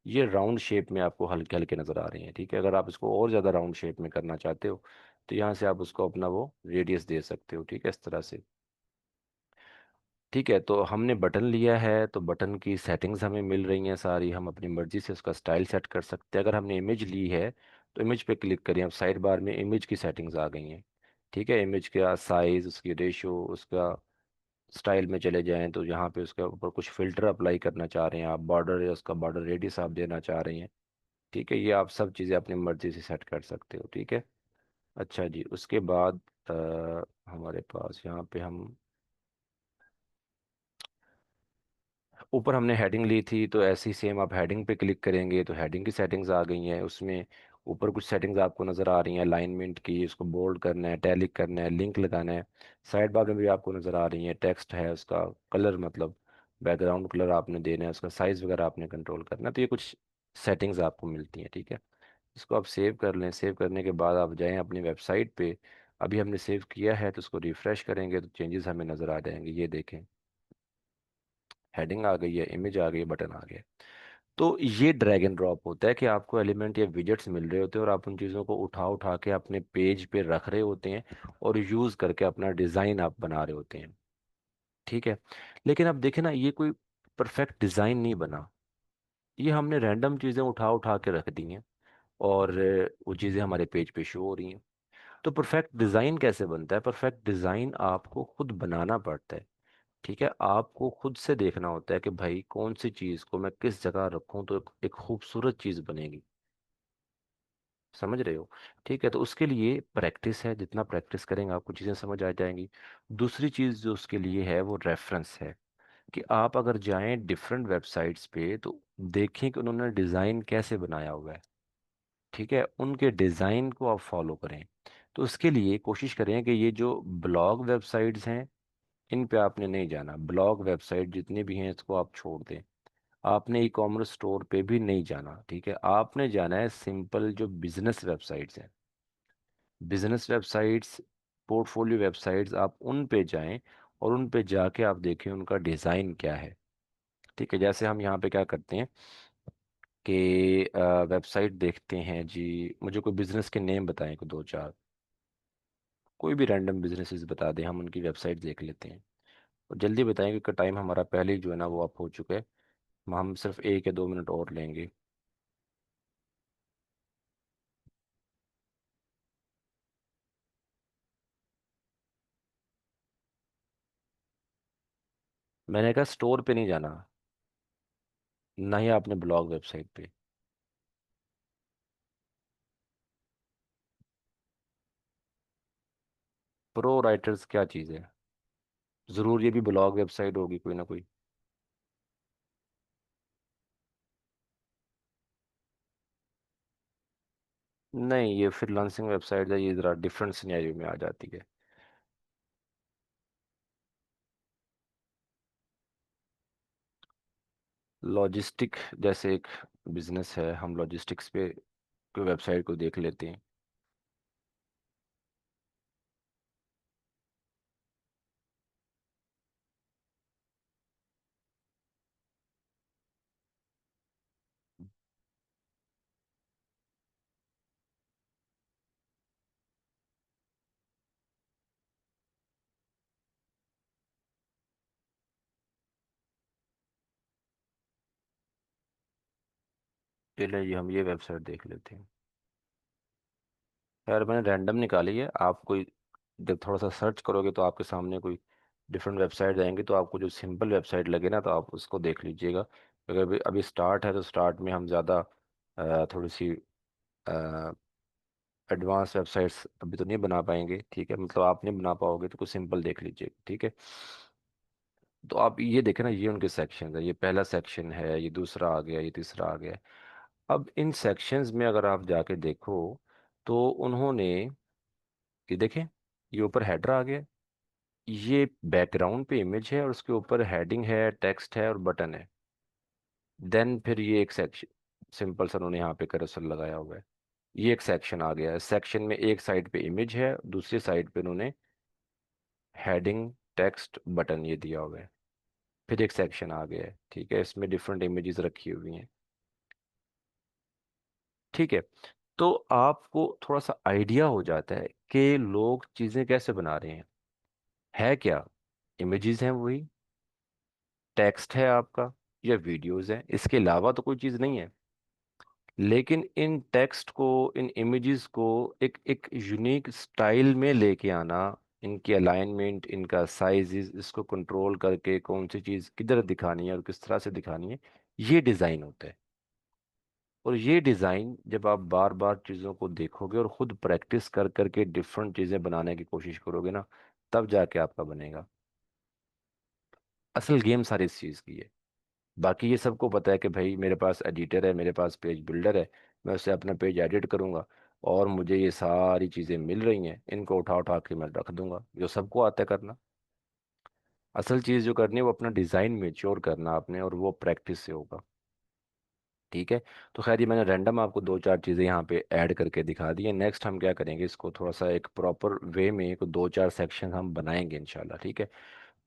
ये राउंड शेप में आपको हल्के हल्के नज़र आ रहे हैं। ठीक है। अगर आप इसको और ज़्यादा राउंड शेप में करना चाहते हो तो यहाँ से आप उसको अपना वो रेडियस दे सकते हो। ठीक है, इस तरह से। ठीक है, तो हमने बटन लिया है तो बटन की सेटिंग्स हमें मिल रही हैं सारी। हम अपनी मर्जी से उसका स्टाइल सेट कर सकते हैं। अगर हमने इमेज ली है तो इमेज पे क्लिक करिए। अब साइड बार में इमेज की सेटिंग्स आ गई हैं। ठीक है, इमेज का साइज, उसकी रेशो, उसका स्टाइल में चले जाएं तो यहाँ पे उसके ऊपर कुछ फिल्टर अप्लाई करना चाह रहे हैं आप, बॉर्डर या उसका बॉर्डर रेडियस आप देना चाह रहे हैं। ठीक है, ये आप सब चीज़ें अपनी मर्जी से सेट कर सकते हो। ठीक है। अच्छा जी, उसके बाद हमारे पास यहाँ पे हम ऊपर हमने हेडिंग ली थी, तो ऐसी सेम आप हेडिंग पे क्लिक करेंगे तो हेडिंग की सेटिंग्स आ गई हैं। उसमें ऊपर कुछ सेटिंग्स आपको नज़र आ रही हैं अलाइनमेंट की, उसको बोल्ड करना है, टैलिक करना है, लिंक लगाना है। साइड बार में भी आपको नज़र आ रही हैं। टेक्स्ट है, उसका कलर मतलब बैकग्राउंड कलर आपने देना है, उसका साइज़ वगैरह आपने कंट्रोल करना है। तो ये कुछ सेटिंग्स आपको मिलती हैं। ठीक है। इसको आप सेव कर लें। सेव करने के बाद आप जाएं अपनी वेबसाइट पे। अभी हमने सेव किया है तो उसको रिफ़्रेश करेंगे तो चेंजेस हमें नज़र आ जाएंगे। ये देखें, हेडिंग आ गई है, इमेज आ गई है, बटन आ गया। तो ये ड्रैग एंड ड्रॉप होता है कि आपको एलिमेंट या विजेट्स मिल रहे होते हैं और आप उन चीज़ों को उठा उठा के अपने पेज पे रख रहे होते हैं और यूज़ करके अपना डिज़ाइन आप बना रहे होते हैं। ठीक है। लेकिन अब देखें ना, ये कोई परफेक्ट डिज़ाइन नहीं बना। ये हमने रैंडम चीज़ें उठा उठा के रख दी हैं और वो चीज़ें हमारे पेज पे शो हो रही हैं। तो परफेक्ट डिज़ाइन कैसे बनता है? परफेक्ट डिज़ाइन आपको खुद बनाना पड़ता है। ठीक है, आपको खुद से देखना होता है कि भाई कौन सी चीज़ को मैं किस जगह रखूं तो एक खूबसूरत चीज़ बनेगी। समझ रहे हो? ठीक है, तो उसके लिए प्रैक्टिस है। जितना प्रैक्टिस करेंगे आपको चीज़ें समझ आ जाएंगी। दूसरी चीज़ जो उसके लिए है वो रेफरेंस है, कि आप अगर जाएं डिफरेंट वेबसाइट्स पे तो देखें कि उन्होंने डिज़ाइन कैसे बनाया हुआ है। ठीक है, उनके डिज़ाइन को आप फॉलो करें। तो उसके लिए कोशिश करें कि ये जो ब्लॉग वेबसाइट्स हैं इन पे आपने नहीं जाना। ब्लॉग वेबसाइट जितनी भी हैं इसको आप छोड़ दें। आपने ई कॉमर्स स्टोर पे भी नहीं जाना। ठीक है, आपने जाना है सिंपल जो बिजनेस वेबसाइट्स हैं, बिजनेस वेबसाइट्स, पोर्टफोलियो वेबसाइट्स, आप उन पे जाएं और उन पे जाके आप देखें उनका डिज़ाइन क्या है। ठीक है, जैसे हम यहाँ पे क्या करते हैं कि वेबसाइट देखते हैं जी। मुझे कोई बिजनेस के नेम बताएं, कोई दो चार, कोई भी रैंडम बिजनेसेस बता दें, हम उनकी वेबसाइट देख लेते हैं। और जल्दी बताएं क्योंकि टाइम हमारा पहले ही जो है ना वो अप हो चुका है। हम सिर्फ 1 या 2 मिनट और लेंगे। मैंने कहा स्टोर पे नहीं जाना, ना ही आपने ब्लॉग वेबसाइट पे। प्रो राइटर्स क्या चीज़ है? ज़रूर ये भी ब्लॉग वेबसाइट होगी कोई ना कोई। नहीं, ये फ्रीलांसिंग वेबसाइट है, ये ज़रा डिफरेंट सिनेरियो में आ जाती है। लॉजिस्टिक जैसे एक बिजनेस है, हम लॉजिस्टिक्स पे कोई वेबसाइट को देख लेते हैं। चलिए ये हम ये वेबसाइट देख लेते हैं। यार मैंने रैंडम निकाली है, आप कोई जब थोड़ा सा सर्च करोगे तो आपके सामने कोई डिफरेंट वेबसाइट आएंगे, तो आपको जो सिंपल वेबसाइट लगे ना तो आप उसको देख लीजिएगा। अगर अभी अभी स्टार्ट है तो स्टार्ट में हम ज़्यादा थोड़ी सी एडवांस वेबसाइट्स अभी तो नहीं बना पाएंगे, ठीक है, मतलब आप नहीं बना पाओगे तो कुछ सिंपल देख लीजिए, ठीक है। तो आप ये देखें ना, ये उनके सेक्शन है, ये पहला सेक्शन है, ये दूसरा आ गया, ये तीसरा आ गया। अब इन सेक्शंस में अगर आप जाके देखो तो उन्होंने, ये देखें, ये ऊपर हेडर आ गया, ये बैकग्राउंड पे इमेज है और उसके ऊपर हेडिंग है, टेक्स्ट है और बटन है। देन फिर ये एक सेक्शन सिंपल सा उन्होंने यहाँ पे कर्सर लगाया हुआ है। ये एक सेक्शन आ गया है, सेक्शन में एक साइड पे इमेज है, दूसरी साइड पे उन्होंने हेडिंग, टेक्स्ट, बटन ये दिया हुआ है। फिर एक सेक्शन आ गया है, ठीक है, इसमें डिफरेंट इमेजेस रखी हुई हैं, ठीक है। तो आपको थोड़ा सा आइडिया हो जाता है कि लोग चीज़ें कैसे बना रहे हैं। है क्या? इमेजेस हैं वही, टेक्स्ट है आपका, या वीडियोस है, इसके अलावा तो कोई चीज़ नहीं है। लेकिन इन टेक्स्ट को, इन इमेजेस को एक एक यूनिक स्टाइल में लेके आना, इनकी अलाइनमेंट, इनका साइज, इसको कंट्रोल करके कौन सी चीज़ किधर दिखानी है और किस तरह से दिखानी है, ये डिज़ाइन होता है। और ये डिज़ाइन जब आप बार बार चीज़ों को देखोगे और ख़ुद प्रैक्टिस कर करके डिफरेंट चीज़ें बनाने की कोशिश करोगे ना, तब जाके आपका बनेगा। असल गेम सारी इस चीज़ की है। बाकी ये सबको पता है कि भाई मेरे पास एडिटर है, मेरे पास पेज बिल्डर है, मैं उससे अपना पेज एडिट करूंगा और मुझे ये सारी चीज़ें मिल रही हैं, इनको उठा उठा के मैं रख दूंगा, जो सबको आता है करना। असल चीज़ जो करनी है वो अपना डिज़ाइन मेच्योर करना आपने, और वो प्रैक्टिस से होगा, ठीक है। तो खैर ये मैंने रैंडम आपको दो चार चीज़ें यहाँ पे ऐड करके दिखा दी है। नेक्स्ट हम क्या करेंगे, इसको थोड़ा सा एक प्रॉपर वे में एक दो चार सेक्शन हम बनाएंगे इंशाल्लाह, ठीक है,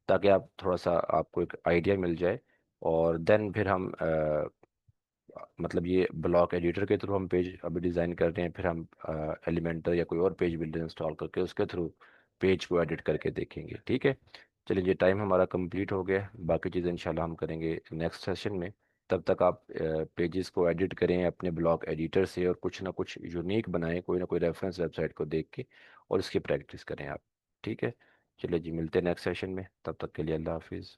ताकि आप थोड़ा सा आपको एक आइडिया मिल जाए। और देन फिर हम मतलब ये ब्लॉक एडिटर के थ्रू हम पेज अभी डिज़ाइन कर रहे हैं, फिर हम एलिमेंटर या कोई और पेज बिल्डर इंस्टॉल करके उसके थ्रू पेज को एडिट करके देखेंगे, ठीक है। चलिए ये टाइम हमारा कंप्लीट हो गया, बाकी चीज़ें इंशाल्लाह हम करेंगे नेक्स्ट सेशन में। तब तक आप पेजेस को एडिट करें अपने ब्लॉक एडिटर से और कुछ ना कुछ यूनिक बनाएं, कोई ना कोई रेफरेंस वेबसाइट को देख के, और इसकी प्रैक्टिस करें आप, ठीक है। चलिए जी, मिलते हैं नेक्स्ट सेशन में, तब तक के लिए अल्लाह हाफिज़।